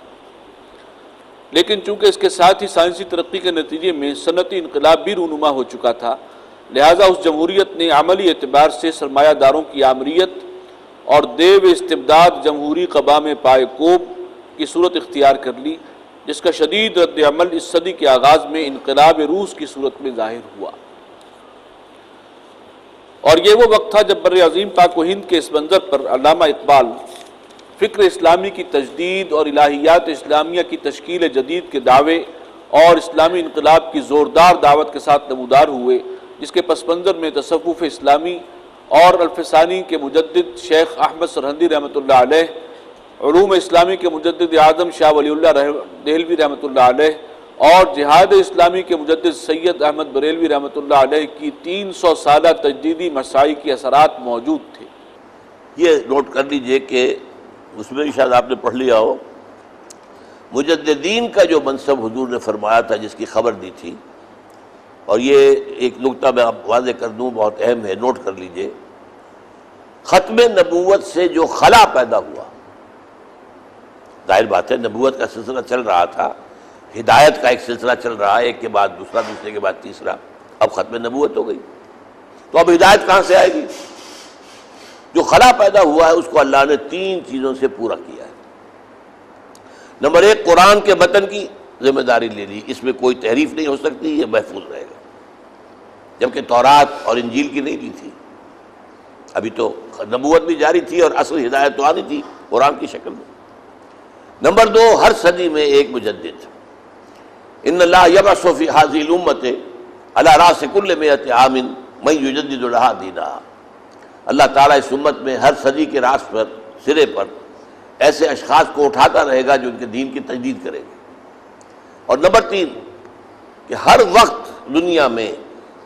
Speaker 2: لیکن چونکہ اس کے ساتھ ہی سائنسی ترقی کے نتیجے میں صنعتی انقلاب بھی رونما ہو چکا تھا، لہٰذا اس جمہوریت نے عملی اعتبار سے سرمایہ داروں کی آمریت اور دیو استبداد جمہوری قوام پائے کوب کی صورت اختیار کر لی، جس کا شدید رد عمل اس صدی کے آغاز میں انقلاب روس کی صورت میں ظاہر ہوا. اور یہ وہ وقت تھا جب بر عظیم پاک و ہند کے اس منظر پر علامہ اقبال فکر اسلامی کی تجدید اور الہیات اسلامیہ کی تشکیل جدید کے دعوے اور اسلامی انقلاب کی زوردار دعوت کے ساتھ نمودار ہوئے، جس کے پس منظر میں تصوف اسلامی اور الفسانی کے مجدد شیخ احمد سرہندی رحمۃ اللہ علیہ، علوم اسلامی کے مجدد اعظم شاہ ولی اللہ دہلوی رحمۃ اللہ علیہ، اور جہاد اسلامی کے مجدد سید احمد بریلوی رحمۃ اللہ علیہ کی 300 سالہ تجدیدی مساعی کے اثرات موجود تھے.
Speaker 1: یہ نوٹ کر لیجئے کہ اس میں شاید آپ نے پڑھ لیا ہو، مجددین کا جو منصب حضور نے فرمایا تھا، جس کی خبر دی تھی، اور یہ ایک نکتہ میں آپ واضح کر دوں، بہت اہم ہے، نوٹ کر لیجئے، ختم نبوت سے جو خلا پیدا ہوا، ظاہر بات ہے نبوت کا سلسلہ چل رہا تھا، ہدایت کا ایک سلسلہ چل رہا ہے، ایک کے بعد دوسرا، دوسرے کے بعد تیسرا، اب ختم نبوت ہو گئی تو اب ہدایت کہاں سے آئے گی؟ جو خلا پیدا ہوا ہے اس کو اللہ نے 3 چیزوں سے پورا کیا ہے۔ نمبر 1، قرآن کے متن کی ذمہ داری لے لی، اس میں کوئی تحریف نہیں ہو سکتی، یہ محفوظ رہے گا، جبکہ تورات اور انجیل کی نہیں لی تھی، ابھی تو نبوت بھی جاری تھی اور اصل ہدایت تو آنی تھی قرآن کی شکل میں۔ نمبر 2، ہر صدی میں ایک مجدد، ان اللہ یبعث فی ھذہ الامۃ علی رأس کل 100 عام من یجدد لھا دینھا، اللہ تعالیٰ اس امت میں ہر صدی کے راس پر، سرے پر ایسے اشخاص کو اٹھاتا رہے گا جو ان کے دین کی تجدید کریں گے۔ اور نمبر 3 کہ ہر وقت دنیا میں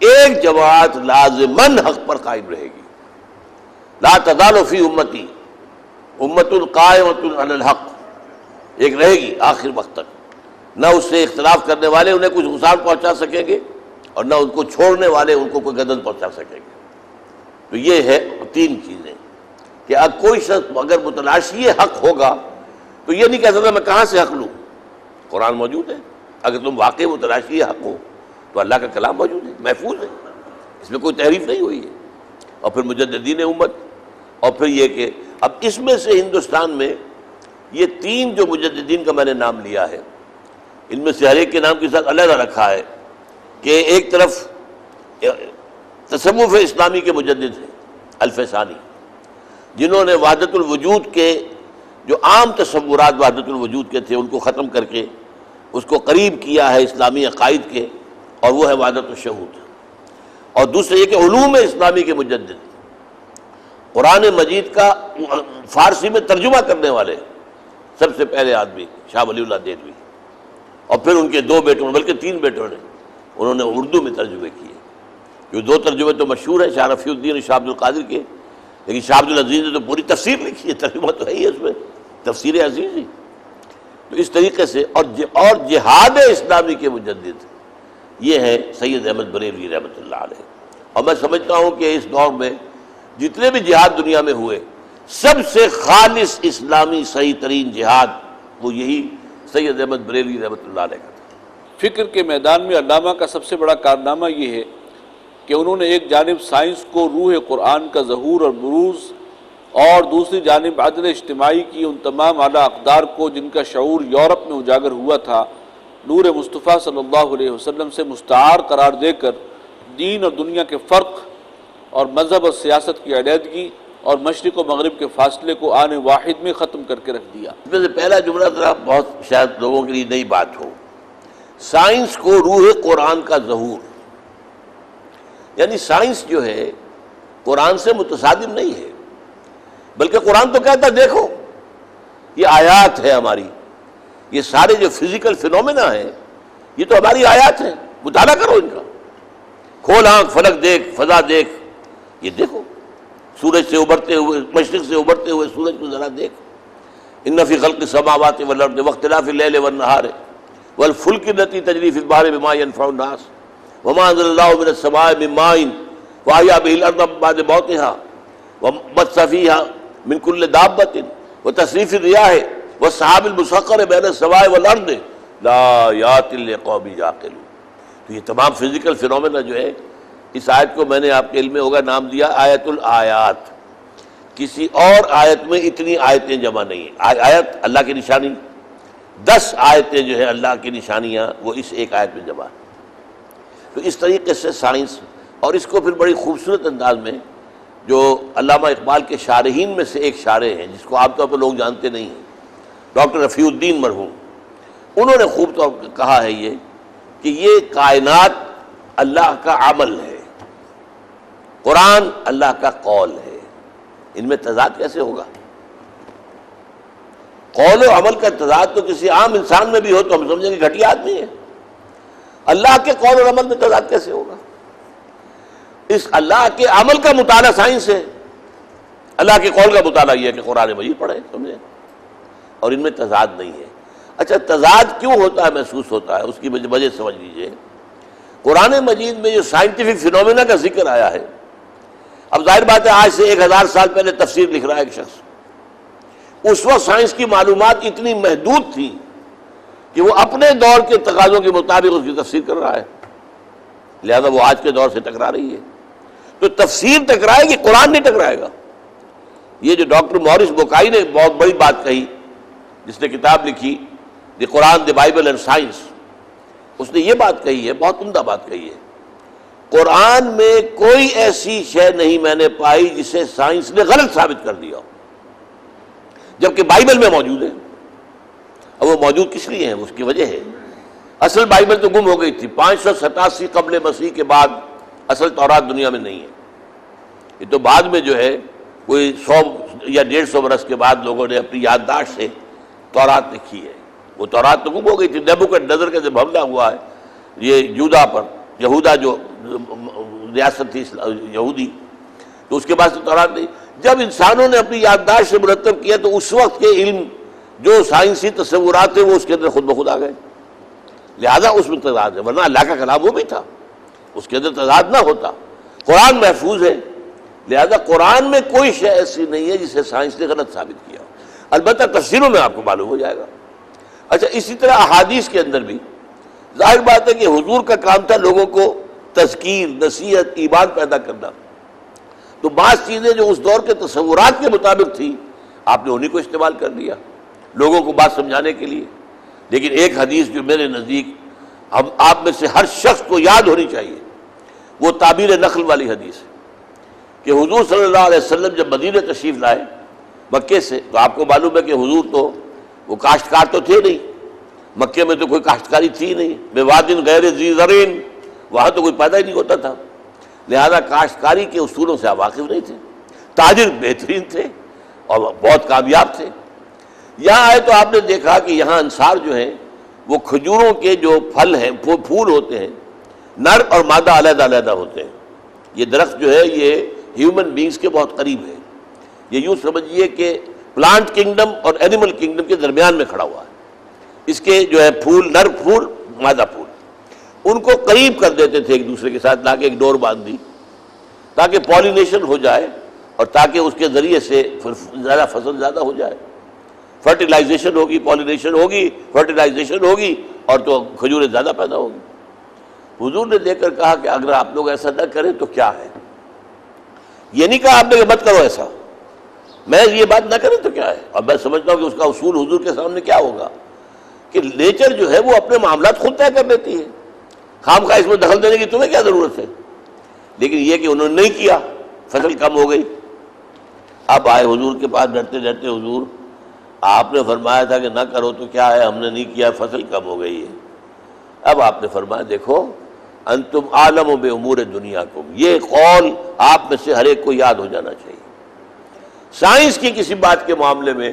Speaker 1: ایک جماعت لازماً حق پر قائم رہے گی، لا تزال فی امتی امۃ قائمۃ علی الحق، ایک رہے گی آخر وقت تک، نہ اس سے اختلاف کرنے والے انہیں کچھ نقصان پہنچا سکیں گے اور نہ ان کو چھوڑنے والے ان کو کوئی گدن پہنچا سکیں گے۔ تو یہ ہے 3 چیزیں کہ اب کوئی شخص اگر متلاشی حق ہوگا تو یہ نہیں کہہ سکتا میں کہاں سے حق لوں، قرآن موجود ہے، اگر تم واقعی متلاشی حق ہو تو اللہ کا کلام موجود ہے، محفوظ ہے، اس میں کوئی تحریف نہیں ہوئی ہے۔ اور پھر مجددین امت، اور پھر یہ کہ اب اس میں سے ہندوستان میں یہ 3 جو مجددین کا میں نے نام لیا ہے، ان میں سے ہر ایک کے نام کے ساتھ علیحدہ رکھا ہے کہ ایک طرف تصوف اسلامی کے مجدد ہیں الفسانی، جنہوں نے وحدت الوجود کے جو عام تصورات وحدت الوجود کے تھے ان کو ختم کر کے اس کو قریب کیا ہے اسلامی عقائد کے، اور وہ ہے وحدت الشہود۔ اور دوسرے یہ کہ علوم اسلامی کے مجدد، قرآن مجید کا فارسی میں ترجمہ کرنے والے سب سے پہلے آدمی شاہ ولی اللہ دہلوی، اور پھر ان کے 2 بیٹوں بلکہ 3 بیٹوں نے انہوں نے اردو میں ترجمے کیے، جو 2 ترجمے تو مشہور ہیں شاہ رفیع الدین اور شاہ عبد القادر کے، لیکن شاہ عبد العزیز نے تو پوری تفسیر لکھی ہے، ترجمہ تو ہے ہی اس میں، تفسیر عزیز ہی۔ تو اس طریقے سے اور جہاد اسلامی کے مجدد یہ ہے سید احمد بریلوی رحمۃ اللہ علیہ۔ اور میں سمجھتا ہوں کہ اس دور میں جتنے بھی جہاد دنیا میں ہوئے سب سے خالص اسلامی صحیح ترین جہاد وہ یہی سید احمد بریلوی رحمۃ اللہ علیہ کا تھا۔
Speaker 2: فکر کے میدان میں علامہ کا سب سے بڑا کارنامہ یہ ہے کہ انہوں نے ایک جانب سائنس کو روح قرآن کا ظہور اور بروز، اور دوسری جانب عدل اجتماعی کی ان تمام اعلیٰ اقدار کو جن کا شعور یورپ میں اجاگر ہوا تھا، نور مصطفیٰ صلی اللہ علیہ وسلم سے مستعار قرار دے کر دین اور دنیا کے فرق اور مذہب اور سیاست کی علیحدگی اور مشرق و مغرب کے فاصلے کو آن واحد میں ختم کر کے رکھ دیا۔
Speaker 1: اس میں سے پہلا جملہ ذرا بہت شاید لوگوں کے لیے نئی بات ہو، سائنس کو روح قرآن کا ظہور، یعنی سائنس جو ہے قرآن سے متصادم نہیں ہے، بلکہ قرآن تو کہتا ہے دیکھو یہ آیات ہے ہماری، یہ سارے جو فزیکل فینومینا ہیں یہ تو ہماری آیات ہیں، مطالعہ کرو ان کا، کھول آنکھ، فلک دیکھ، فضا دیکھ، یہ دیکھو سورج سے ابھرتے ہوئے، مشرق سے ابھرتے ہوئے سورج کو ذرا دیکھ، ان فی خلق السماوات والارض واختلاف اللیل والنہار والفلک التی تجری فی البحر بما ینفع الناس وما انزل اللہ من السماء من ماء فاحیا بہ الارض بعد موتها وبث فیہا من کل دابۃ وتصریف الریاح والسحاب المسخر بین السماء والارض لآیات لقوم یعقلون۔ تو یہ تمام فزیکل فینومینا جو ہے، اس آیت کو میں نے آپ کے علم میں ہوگا نام دیا آیت الآیات، کسی اور آیت میں اتنی آیتیں جمع نہیں ہیں، آیت اللہ کی نشانی، 10 آیتیں جو ہے اللہ کی نشانیاں وہ اس ایک آیت میں جمع ہیں۔ تو اس طریقے سے سائنس، اور اس کو پھر بڑی خوبصورت انداز میں جو علامہ اقبال کے شارحین میں سے ایک شارح ہیں جس کو عام طور پر لوگ جانتے نہیں ہیں، ڈاکٹر رفیع الدین مرحوم، انہوں نے خوب طور پر کہا ہے یہ کہ یہ کائنات اللہ کا عمل ہے، قرآن اللہ کا قول ہے، ان میں تضاد کیسے ہوگا؟ قول و عمل کا تضاد تو کسی عام انسان میں بھی ہو تو ہم سمجھیں گے گھٹیا آدمی ہے، اللہ کے قول اور عمل میں تضاد کیسے ہوگا؟ اس اللہ کے عمل کا مطالعہ سائنس ہے، اللہ کے قول کا مطالعہ یہ ہے کہ قرآن مجید پڑھیں، سمجھیں، اور ان میں تضاد نہیں ہے۔ اچھا تضاد کیوں ہوتا ہے، محسوس ہوتا ہے، اس کی وجہ سمجھ لیجئے۔ قرآن مجید میں جو سائنٹیفک فینومینا کا ذکر آیا ہے، اب ظاہر بات ہے آج سے 1000 سال پہلے تفسیر لکھ رہا ہے ایک شخص، اس وقت سائنس کی معلومات اتنی محدود تھی کہ وہ اپنے دور کے تقاضوں کے مطابق اس کی تفسیر کر رہا ہے، لہذا وہ آج کے دور سے ٹکرا رہی ہے۔ تو تفسیر ٹکرائے گی، قرآن نہیں ٹکرائے گا۔ یہ جو ڈاکٹر مورس بوکائی نے بہت بڑی بات کہی، جس نے کتاب لکھی دی قرآن دی بائبل اینڈ سائنس، اس نے یہ بات کہی ہے، بہت عمدہ بات کہی ہے، قرآن میں کوئی ایسی شے نہیں میں نے پائی جسے سائنس نے غلط ثابت کر دیا ہو، جبکہ بائبل میں موجود ہے۔ اب وہ موجود کس لیے ہیں؟ اس کی وجہ ہے اصل بائبل تو گم ہو گئی تھی، 587 قبل مسیح کے بعد اصل تورات دنیا میں نہیں ہے۔ یہ تو بعد میں جو ہے کوئی 100 یا 150 برس کے بعد لوگوں نے اپنی یادداشت سے تورات لکھی ہے۔ وہ تورات تو گم ہو گئی تھی، نیبوکڈنیزر کا جب حملہ ہوا ہے یہ یہودا پر، یہودا جو ریاست تھی یہودی، تو اس کے بعد سے تورات نہیں۔ جب انسانوں نے اپنی یادداشت سے مرتب کیا تو اس وقت کے علم جو سائنسی تصورات تھے وہ اس کے اندر خود بخود آ گئے، لہذا اس میں تضاد ہے، ورنہ اللہ کا کلام وہ بھی تھا، اس کے اندر تضاد نہ ہوتا۔ قرآن محفوظ ہے، لہذا قرآن میں کوئی شے ایسی نہیں ہے جسے سائنس نے غلط ثابت کیا، البتہ تفسیروں میں آپ کو معلوم ہو جائے گا۔ اچھا، اسی طرح احادیث کے اندر بھی ظاہر بات ہے کہ حضور کا کام تھا لوگوں کو تذکیر، نصیحت، ایمان پیدا کرنا، تو بعض چیزیں جو اس دور کے تصورات کے مطابق تھی آپ نے انہی کو استعمال کر لیا لوگوں کو بات سمجھانے کے لیے۔ لیکن ایک حدیث جو میرے نزدیک ہم آپ میں سے ہر شخص کو یاد ہونی چاہیے، وہ تعبیر نخل والی حدیث ہے کہ حضور صلی اللہ علیہ وسلم جب مدینہ تشریف لائے مکے سے، تو آپ کو معلوم ہے کہ حضور تو وہ کاشتکار تو تھے نہیں، مکے میں تو کوئی کاشتکاری تھی نہیں، بے وادن غیر ذی زرعین، وہاں تو کوئی پیدا ہی نہیں ہوتا تھا، لہذا کاشتکاری کے اصولوں سے آپ واقف نہیں تھے، تاجر بہترین تھے اور بہت کامیاب تھے۔ یہاں آئے تو آپ نے دیکھا کہ یہاں انصار جو ہیں وہ کھجوروں کے جو پھل ہیں، پھول ہوتے ہیں، نر اور مادہ علیحدہ علیحدہ ہوتے ہیں۔ یہ درخت جو ہے یہ ہیومن بینگز کے بہت قریب ہے، یہ یوں سمجھیے کہ پلانٹ کنگڈم اور اینیمل کنگڈم کے درمیان میں کھڑا ہوا ہے۔ اس کے جو ہے پھول، نر پھول، مادہ پھول، ان کو قریب کر دیتے تھے ایک دوسرے کے ساتھ، لا کے ایک ڈور باندھ دی تاکہ پالینیشن ہو جائے اور تاکہ اس کے ذریعے سے زیادہ فصل زیادہ ہو جائے، فرٹیلائزیشن ہوگی، پالینیشن ہوگی، فرٹیلائزیشن ہوگی اور تو کھجوریں زیادہ پیدا ہوگی۔ حضور نے دیکھ کر کہا کہ اگر آپ لوگ ایسا نہ کریں تو کیا ہے؟ یہ نہیں کہا آپ نے کہ مت کرو ایسا، میں یہ بات نہ کریں تو کیا ہے؟ اور میں سمجھتا ہوں کہ اس کا اصول حضور کے سامنے کیا ہوگا کہ نیچر جو ہے وہ اپنے معاملات خود طے کر لیتی ہے، خام خواہ اس میں دخل دینے کی تمہیں کیا ضرورت ہے؟ لیکن یہ کہ انہوں نے نہیں کیا، فصل کم ہو گئی۔ اب آئے حضور کے پاس ڈرتے ڈرتے، حضور آپ نے فرمایا تھا کہ نہ کرو تو کیا ہے، ہم نے نہیں کیا، فصل کم ہو گئی ہے۔ اب آپ نے فرمایا دیکھو انتم عالم بامور دنیاکم، یہ قول آپ میں سے ہر ایک کو یاد ہو جانا چاہیے۔ سائنس کی کسی بات کے معاملے میں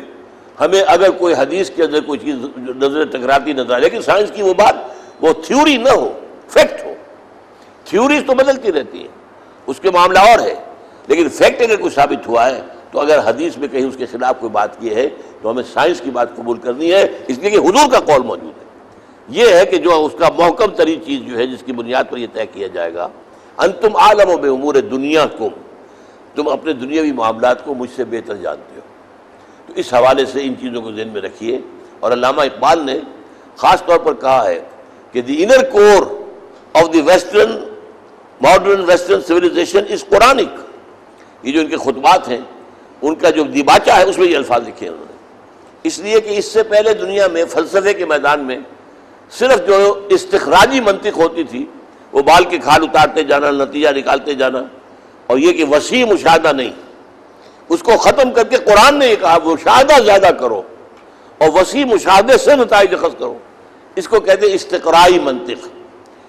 Speaker 1: ہمیں اگر کوئی حدیث کے اندر کوئی چیز نظر ٹکراتی نظر آئے، لیکن سائنس کی وہ بات وہ تھیوری نہ ہو، فیکٹ ہو۔ تھیوریز تو بدلتی رہتی ہیں، اس کے معاملہ اور ہے، لیکن فیکٹ اگر کوئی ثابت ہوا ہے تو اگر حدیث میں کہیں اس کے خلاف کوئی بات کی ہے تو ہمیں سائنس کی بات قبول کرنی ہے، اس لیے کہ حضور کا قول موجود ہے۔ یہ ہے کہ جو اس کا محکم ترین چیز جو ہے جس کی بنیاد پر یہ طے کیا جائے گا، انتم عالم بامور دنیاکم، تم اپنے دنیاوی معاملات کو مجھ سے بہتر جانتے ہو۔ تو اس حوالے سے ان چیزوں کو ذہن میں رکھیے۔ اور علامہ اقبال نے خاص طور پر کہا ہے کہ the inner core of the western modern western civilization is Quranic. یہ جو ان کے خطبات ہیں ان کا جو دیباچہ ہے اس میں یہ الفاظ لکھے ہیں انہوں نے، اس لیے کہ اس سے پہلے دنیا میں فلسفے کے میدان میں صرف جو استخراجی منطق ہوتی تھی، وہ بال کے کھال اتارتے جانا، نتیجہ نکالتے جانا، اور یہ کہ وسیع مشاہدہ نہیں، اس کو ختم کر کے قرآن نے یہ کہا مشاہدہ زیادہ کرو اور وسیع مشاہدے سے نتائج اخذ کرو۔ اس کو کہتے ہیں استقرائی منطق،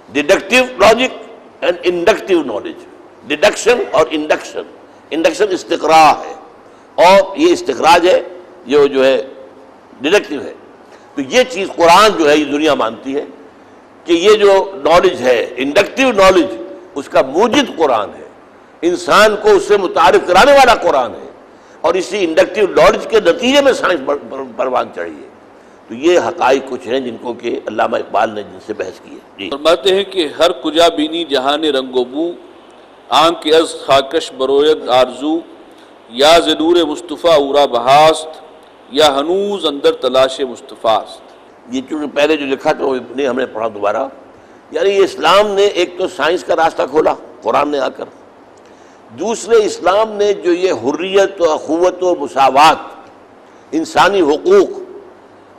Speaker 1: deductive logic and inductive knowledge, deduction اور انڈکشن۔ انڈکشن استقراء ہے اور یہ استخراج ہے، یہ جو ہے ڈیڈکٹیو ہے۔ تو یہ چیز قرآن جو ہے یہ دنیا مانتی ہے کہ یہ جو نالج ہے انڈکٹیو نالج، اس کا موجد قرآن ہے، انسان کو اس سے متعارف کرانے والا قرآن ہے، اور اسی انڈکٹیو نالج کے نتیجے میں سائنس پروان چڑھی ہے۔ تو تو یہ حقائق کچھ ہیں جن کو کہ علامہ اقبال نے جن سے بحث کی ہے. جی
Speaker 2: فرماتے ہیں کہ ہر کجا بینی جہان رنگ و بو، آنکھ از خاکش بروید آرزو، یا ز نور مصطفیٰ اورا بہاست، یا ہنوز اندر تلاش مصطفیٰست.
Speaker 1: یہ چونکہ پہلے جو لکھا تھا وہ ہم نے پڑھا دوبارہ. یعنی یہ اسلام نے ایک تو سائنس کا راستہ کھولا قرآن نے آ کر، دوسرے اسلام نے جو یہ حریت و اخوت و مساوات، انسانی حقوق،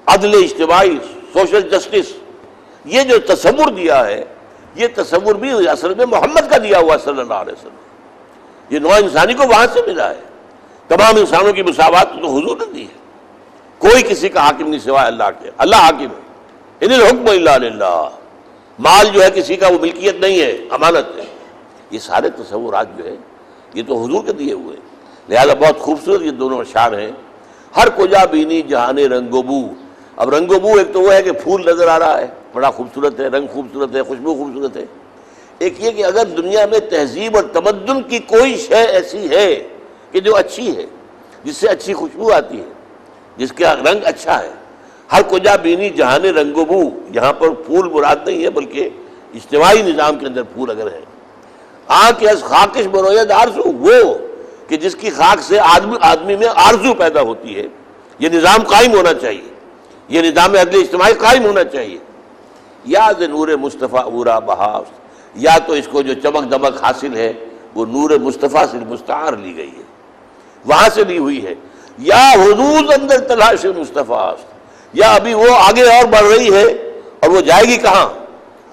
Speaker 1: عدل اجتماعی، سوشل جسٹس، یہ جو تصور دیا ہے، یہ تصور بھی اصل میں محمد کا دیا ہوا صلی اللہ علیہ وسلم. یہ نوع انسانی کو وہاں سے ملا ہے. تمام انسانوں کی مساوات تو حضور نے دی ہے. کوئی کسی کا حاکم نہیں سوائے اللہ کے. اللہ حاکم ہے. ان الحکم الا للہ. مال جو ہے کسی کا وہ ملکیت نہیں ہے، امانت ہے. یہ سارے تصورات جو ہے یہ تو حضور کے دیے ہوئے. لہذا بہت خوبصورت یہ دونوں اشعار ہیں. ہر کجا بینی جہان رنگ و بو. اب رنگ و بو ایک تو وہ ہے کہ پھول نظر آ رہا ہے، بڑا خوبصورت ہے، رنگ خوبصورت ہے، خوشبو خوبصورت ہے. ایک یہ کہ اگر دنیا میں تہذیب اور تمدن کی کوئی شے ایسی ہے کہ جو اچھی ہے، جس سے اچھی خوشبو آتی ہے، جس کا رنگ اچھا ہے. ہر کجا بینی جہان رنگ و بو، یہاں پر پھول مراد نہیں ہے بلکہ اجتماعی نظام کے اندر پھول اگر ہے. آنکھ از خاکش بروید آرزو، وہ کہ جس کی خاک سے آدمی میں آرزو پیدا ہوتی ہے. یہ نظام قائم ہونا چاہیے، یہ نظام عدل اجتماعی قائم ہونا چاہیے. یا ز نور مصطفیٰ اورا بہاست، یا تو اس کو جو چمک دمک حاصل ہے وہ نور مصطفیٰ سے مستعار لی گئی ہے، وہاں سے لی ہوئی ہے. یا حدود اندر تلاش مصطفیٰ، یا ابھی وہ آگے اور بڑھ رہی ہے اور وہ جائے گی کہاں؟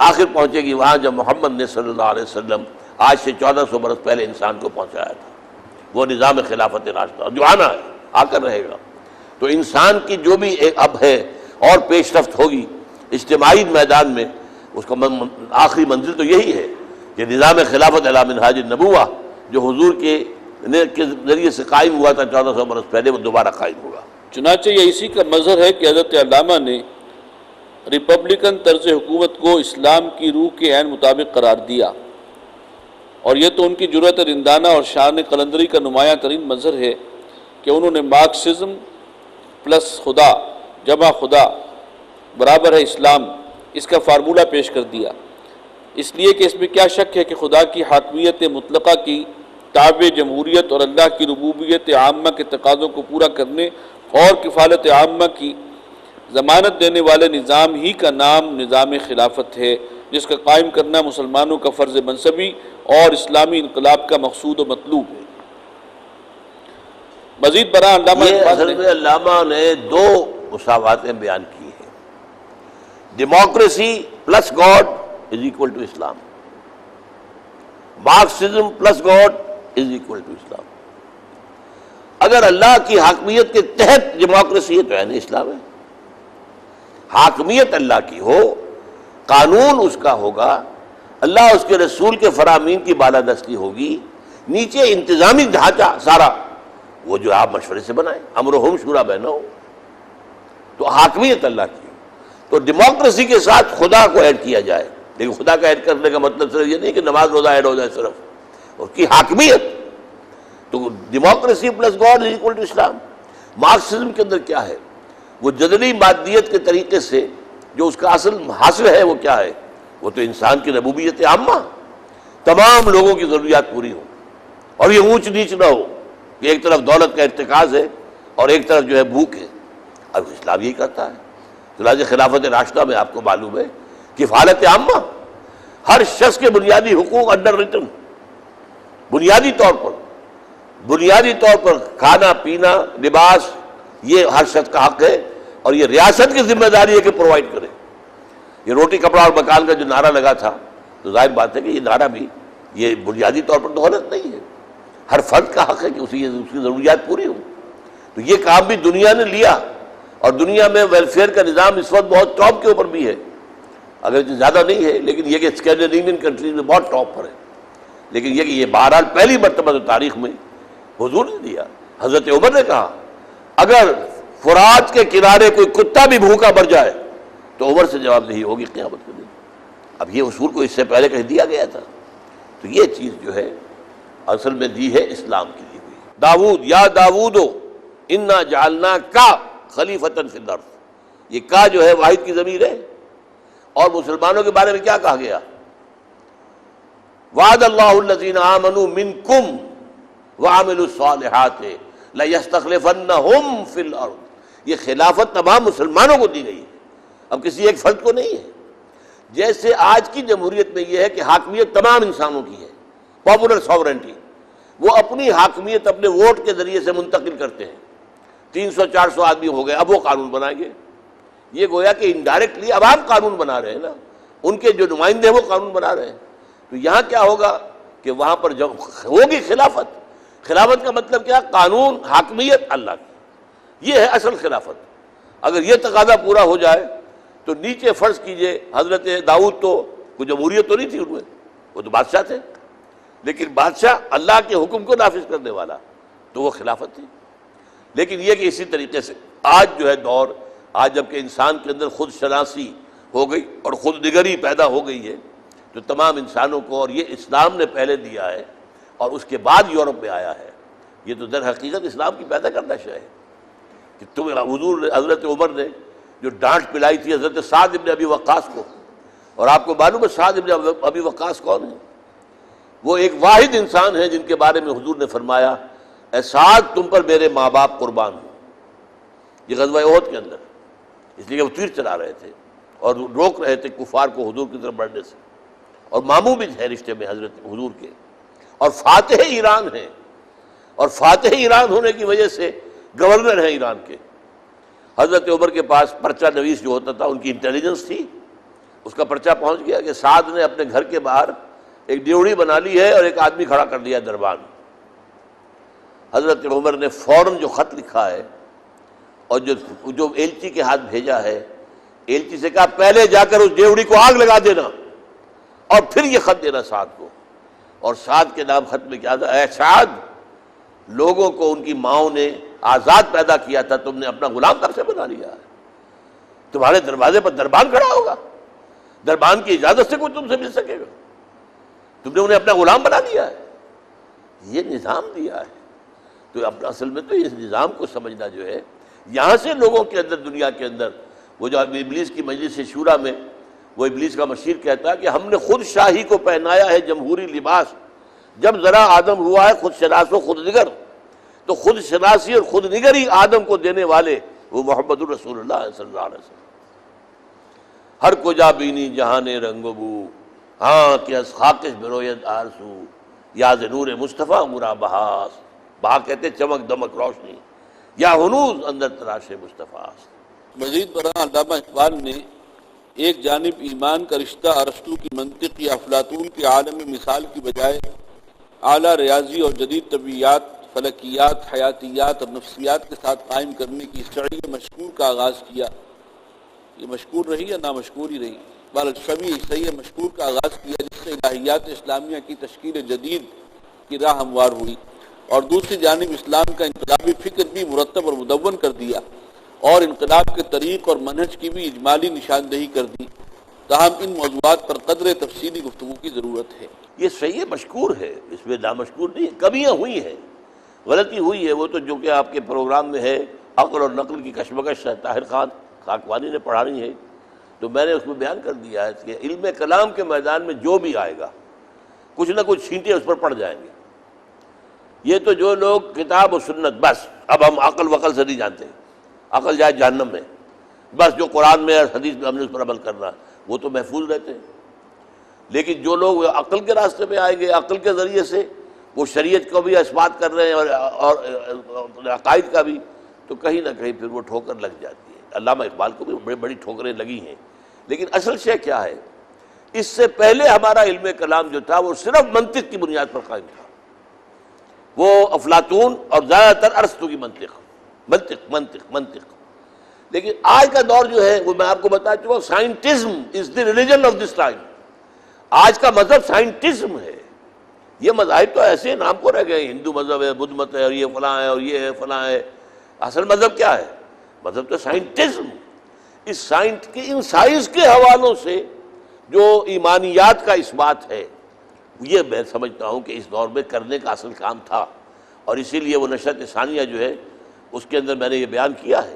Speaker 1: آخر پہنچے گی وہاں جب محمد نے صلی اللہ علیہ وسلم آج سے 1400 برس پہلے انسان کو پہنچایا تھا. وہ نظام خلافت راشدہ جو آنا ہے، آ کر رہے گا. تو انسان کی جو بھی ایک اب ہے اور پیش رفت ہوگی اجتماعی میدان میں، اس کا آخری منزل تو یہی ہے کہ نظام خلافت علی منہاج النبوہ جو حضور کے ذریعے سے قائم ہوا تھا 1400 برس پہلے، وہ دوبارہ قائم ہوگا.
Speaker 2: چنانچہ یہ اسی کا مظہر ہے کہ حضرت علامہ نے ریپبلکن طرز حکومت کو اسلام کی روح کے عین مطابق قرار دیا، اور یہ تو ان کی جرأت رندانہ اور شان قلندری کا نمایاں ترین مظہر ہے کہ انہوں نے مارکسزم پلس خدا جمع خدا برابر ہے اسلام، اس کا فارمولہ پیش کر دیا. اس لیے کہ اس میں کیا شک ہے کہ خدا کی حاکمیت مطلقہ کی تابع جمہوریت اور اللہ کی ربوبیت عامہ کے تقاضوں کو پورا کرنے اور کفالت عامہ کی ضمانت دینے والے نظام ہی کا نام نظام خلافت ہے، جس کا قائم کرنا مسلمانوں کا فرض منصبی اور اسلامی انقلاب کا مقصود و مطلوب ہے. مزید برآں
Speaker 1: علامہ نے دو مساواتیں بیان کی ہیں. Democracy plus God is equal to Islam, Marxism plus God is equal to اسلام. اگر اللہ کی حاکمیت کے تحت ڈیموکریسی ہے تو یعنی اسلام ہے. حاکمیت اللہ کی ہو، قانون اس کا ہوگا، اللہ اس کے رسول کے فرامین کی بالادستی ہوگی، نیچے انتظامی ڈھانچہ سارا وہ جو آپ مشورے سے بنائیں، امرہم شورا بینہم، تو حاکمیت اللہ کی. تو ڈیموکریسی کے ساتھ خدا کو ایڈ کیا جائے، لیکن خدا کا ایڈ کرنے کا مطلب صرف یہ نہیں کہ نماز روزہ ایڈ ہو جائے، صرف اس کی حاکمیت. تو democracy plus God is equal to Islam. Marxism کے اندر کیا ہے؟ وہ جدلی مادیت کے طریقے سے جو اس کا اصل حاصل ہے وہ کیا ہے؟ وہ تو انسان کی ربوبیت عامہ، تمام لوگوں کی ضروریات پوری ہوں اور یہ اونچ نیچ نہ ہو کہ ایک طرف دولت کا ارتکاز ہے اور ایک طرف جو ہے بھوک ہے. اب اسلام یہی کرتا ہے. چنانچہ خلافت راشدہ میں آپ کو معلوم ہے کفالت عامہ، ہر شخص کے بنیادی حقوق انڈر ریٹن، بنیادی طور پر کھانا پینا لباس، یہ ہر شخص کا حق ہے اور یہ ریاست کی ذمہ داری ہے کہ پرووائڈ کرے. یہ روٹی کپڑا اور مکان کا جو نعرہ لگا تھا تو ظاہر بات ہے کہ یہ نعرہ بھی یہ بنیادی طور پر تو غلط نہیں ہے. ہر فرد کا حق ہے کہ اس کی ضروریات پوری ہوں. تو یہ کام بھی دنیا نے لیا اور دنیا میں ویلفیئر کا نظام اس وقت بہت ٹاپ کے اوپر بھی ہے، اگر زیادہ نہیں ہے لیکن یہ کہ اسکینڈینیوین کنٹریز میں بہت ٹاپ پر ہے. لیکن یہ کہ یہ بہرحال پہلی مرتبہ تاریخ میں حضور نے دیا. حضرت عمر نے کہا اگر فرات کے کنارے کوئی کتا بھی بھوکا مر جائے تو عمر سے جواب دہی ہوگی قیامت کے دن. اب یہ اصول کو اس سے پہلے کہیں دیا گیا تھا. تو یہ چیز جو ہے اصل میں دی ہے اسلام کی دی ہوئی. داؤد یا داؤد انا جعلناک خلیفۃ فی الارض، یہ کا جو ہے واحد کی ضمیر ہے. اور مسلمانوں کے بارے میں کیا کہا گیا؟ وعد اللہ الذین آمنوا منکم وعملوا الصالحات لیستخلفنہم فی الارض. یہ خلافت تمام مسلمانوں کو دی گئی ہے، اب کسی ایک فرد کو نہیں ہے. جیسے آج کی جمہوریت میں یہ ہے کہ حاکمیت تمام انسانوں کی ہے، پاپولر ساورنٹی، وہ اپنی حاکمیت اپنے ووٹ کے ذریعے سے منتقل کرتے ہیں. 300-400 آدمی ہو گئے، اب وہ قانون بنائیں گے. یہ گویا کہ انڈائریکٹلی عوام قانون بنا رہے ہیں نا، ان کے جو نمائندے ہیں وہ قانون بنا رہے ہیں. تو یہاں کیا ہوگا کہ وہاں پر جب ہوگی خلافت. خلافت کا مطلب کیا؟ قانون، حاکمیت اللہ کی، یہ ہے اصل خلافت. اگر یہ تقاضا پورا ہو جائے تو نیچے فرض کیجئے حضرت داؤد تو کوئی جمہوریت تو نہیں تھی ان میں، وہ تو بادشاہ تھے، لیکن بادشاہ اللہ کے حکم کو نافذ کرنے والا، تو وہ خلافت تھی. لیکن یہ کہ اسی طریقے سے آج جو ہے دور، آج جب کہ انسان کے اندر خود شناسی ہو گئی اور خود نگری پیدا ہو گئی ہے، تو تمام انسانوں کو، اور یہ اسلام نے پہلے دیا ہے اور اس کے بعد یورپ میں آیا ہے. یہ تو در حقیقت اسلام کی پیدا کرنا شے ہے کہ حضور حضرت عمر نے جو ڈانٹ پلائی تھی حضرت سعد ابن ابی وقاص کو، اور آپ کو معلوم ہے سعد ابن ابی وقاص کون ہے؟ وہ ایک واحد انسان ہے جن کے بارے میں حضور نے فرمایا اے سعد تم پر میرے ماں باپ قربان ہوں. یہ غزوہ احد کے اندر، اس لیے کہ وہ تیر چلا رہے تھے اور روک رہے تھے کفار کو حضور کی طرف بڑھنے سے، اور ماموں بھی ہے رشتے میں حضرت حضور کے، اور فاتح ایران ہیں، اور فاتح ایران ہونے کی وجہ سے گورنر ہیں ایران کے. حضرت عمر کے پاس پرچہ نویس جو ہوتا تھا، ان کی انٹیلیجنس تھی، اس کا پرچہ پہنچ گیا کہ سعد نے اپنے گھر کے باہر ایک ڈیوڑی بنا لی ہے اور ایک آدمی کھڑا کر دیا دربان. حضرت عمر نے فوراً جو خط لکھا ہے اور جو ایلچی کے ہاتھ بھیجا ہے، ایلچی سے کہا پہلے جا کر اس ڈیوڑی کو آگ لگا دینا اور پھر یہ خط دینا سعد کو. اور سعد کے نام خط میں کیا تھا؟ اے سعد، لوگوں کو ان کی ماؤں نے آزاد پیدا کیا تھا، تم نے اپنا غلام کب سے بنا لیا ہے؟ تمہارے دروازے پر دربان کھڑا ہوگا، دربان کی اجازت سے کوئی تم سے مل سکے گا؟ تم نے انہیں اپنا غلام بنا دیا ہے. یہ نظام دیا ہے. تو اصل میں تو اس نظام کو سمجھنا جو ہے، یہاں سے لوگوں کے اندر، دنیا کے اندر، وہ جو ابلیس کی مجلس شورا میں وہ ابلیس کا مشیر کہتا ہے کہ ہم نے خود شاہی کو پہنایا ہے جمہوری لباس، جب ذرا آدم ہوا ہے خود شناس و خود نگر. تو خود شناسی اور خود نگری آدم کو دینے والے وہ محمد الرسول اللہ صلی اللہ علیہ وسلم. ہر کجا بینی جہان رنگ و بو، ہاں کہ از خاکش بروید آرسو، یاز نور مصطفیٰ مرا بہاس. بہا کہتے چمک دمک روشنی، یا ہنوز اندر تراش مصطفیٰ.
Speaker 2: مزید برآں علامہ اقبال نے ایک جانب ایمان کا رشتہ ارسطو کی منطق یا افلاطون کے عالم مثال کی بجائے اعلیٰ ریاضی اور جدید طبیعیات، فلکیات، حیاتیات اور نفسیات کے ساتھ قائم کرنے کی شرعی مشکور کا آغاز کیا. یہ مشکور رہی یا نامشکور ہی رہی، بہرحال شرعی صحیح مشکور کا آغاز کیا، جس سے الہیات اسلامیہ کی تشکیل جدید کی راہ ہموار ہوئی. اور دوسری جانب اسلام کا انقلابی فکر بھی مرتب اور مدون کر دیا، اور انقلاب کے طریق اور منہج کی بھی اجمالی نشاندہی کر دی. تاہم ان موضوعات پر قدر تفصیلی گفتگو کی ضرورت ہے.
Speaker 1: یہ صحیح مشکور ہے، اس میں نامشکور نہیں ہے. کمیاں ہوئی ہیں، غلطی ہوئی ہے، وہ تو جو کہ آپ کے پروگرام میں ہے عقل اور نقل کی کشمکش ہے، طاہر خان خاکوانی نے پڑھانی ہے، تو میں نے اس میں بیان کر دیا ہے کہ علم کلام کے میدان میں جو بھی آئے گا کچھ نہ کچھ چھینٹے اس پر پڑ جائیں گے. یہ تو جو لوگ کتاب و سنت، بس اب ہم عقل وقل سے نہیں جانتے، عقل جائے جہنم میں، بس جو قرآن میں اور حدیث میں ہم نے اس پر عمل کرنا، وہ تو محفوظ رہتے ہیں. لیکن جو لوگ عقل کے راستے پہ آئیں گے، عقل کے ذریعے سے وہ شریعت کو بھی اثبات کر رہے ہیں اور عقائد کا بھی، تو کہیں نہ کہیں پھر وہ ٹھوکر لگ جاتی ہے. علامہ اقبال کو بھی بڑی بڑی ٹھوکریں لگی ہیں. لیکن اصل شے کیا ہے؟ اس سے پہلے ہمارا علم کلام جو تھا وہ صرف منطق کی بنیاد پر قائم تھا. وہ افلاطون اور زیادہ تر ارسطو کی منطق. لیکن آج کا دور جو ہے وہ میں آپ کو بتا چکا ہوں، scientism is the religion of this time. آج کا مذہب سائنٹزم ہے. یہ مذاہب تو ایسے نام کو رہ گئے، ہندو مذہب ہے، بدھ مت ہے، اور یہ فلاں ہے، اور یہ ہے فلاں ہے. اصل مذہب کیا ہے؟ مذہب تو سائنٹزم. ان سائنس کے حوالوں سے جو ایمانیات کا اس بات ہے، یہ میں سمجھتا ہوں کہ اس دور میں کرنے کا اصل کام تھا. اور اسی لیے وہ نشرت ثانیہ جو ہے اس کے اندر میں نے یہ بیان کیا ہے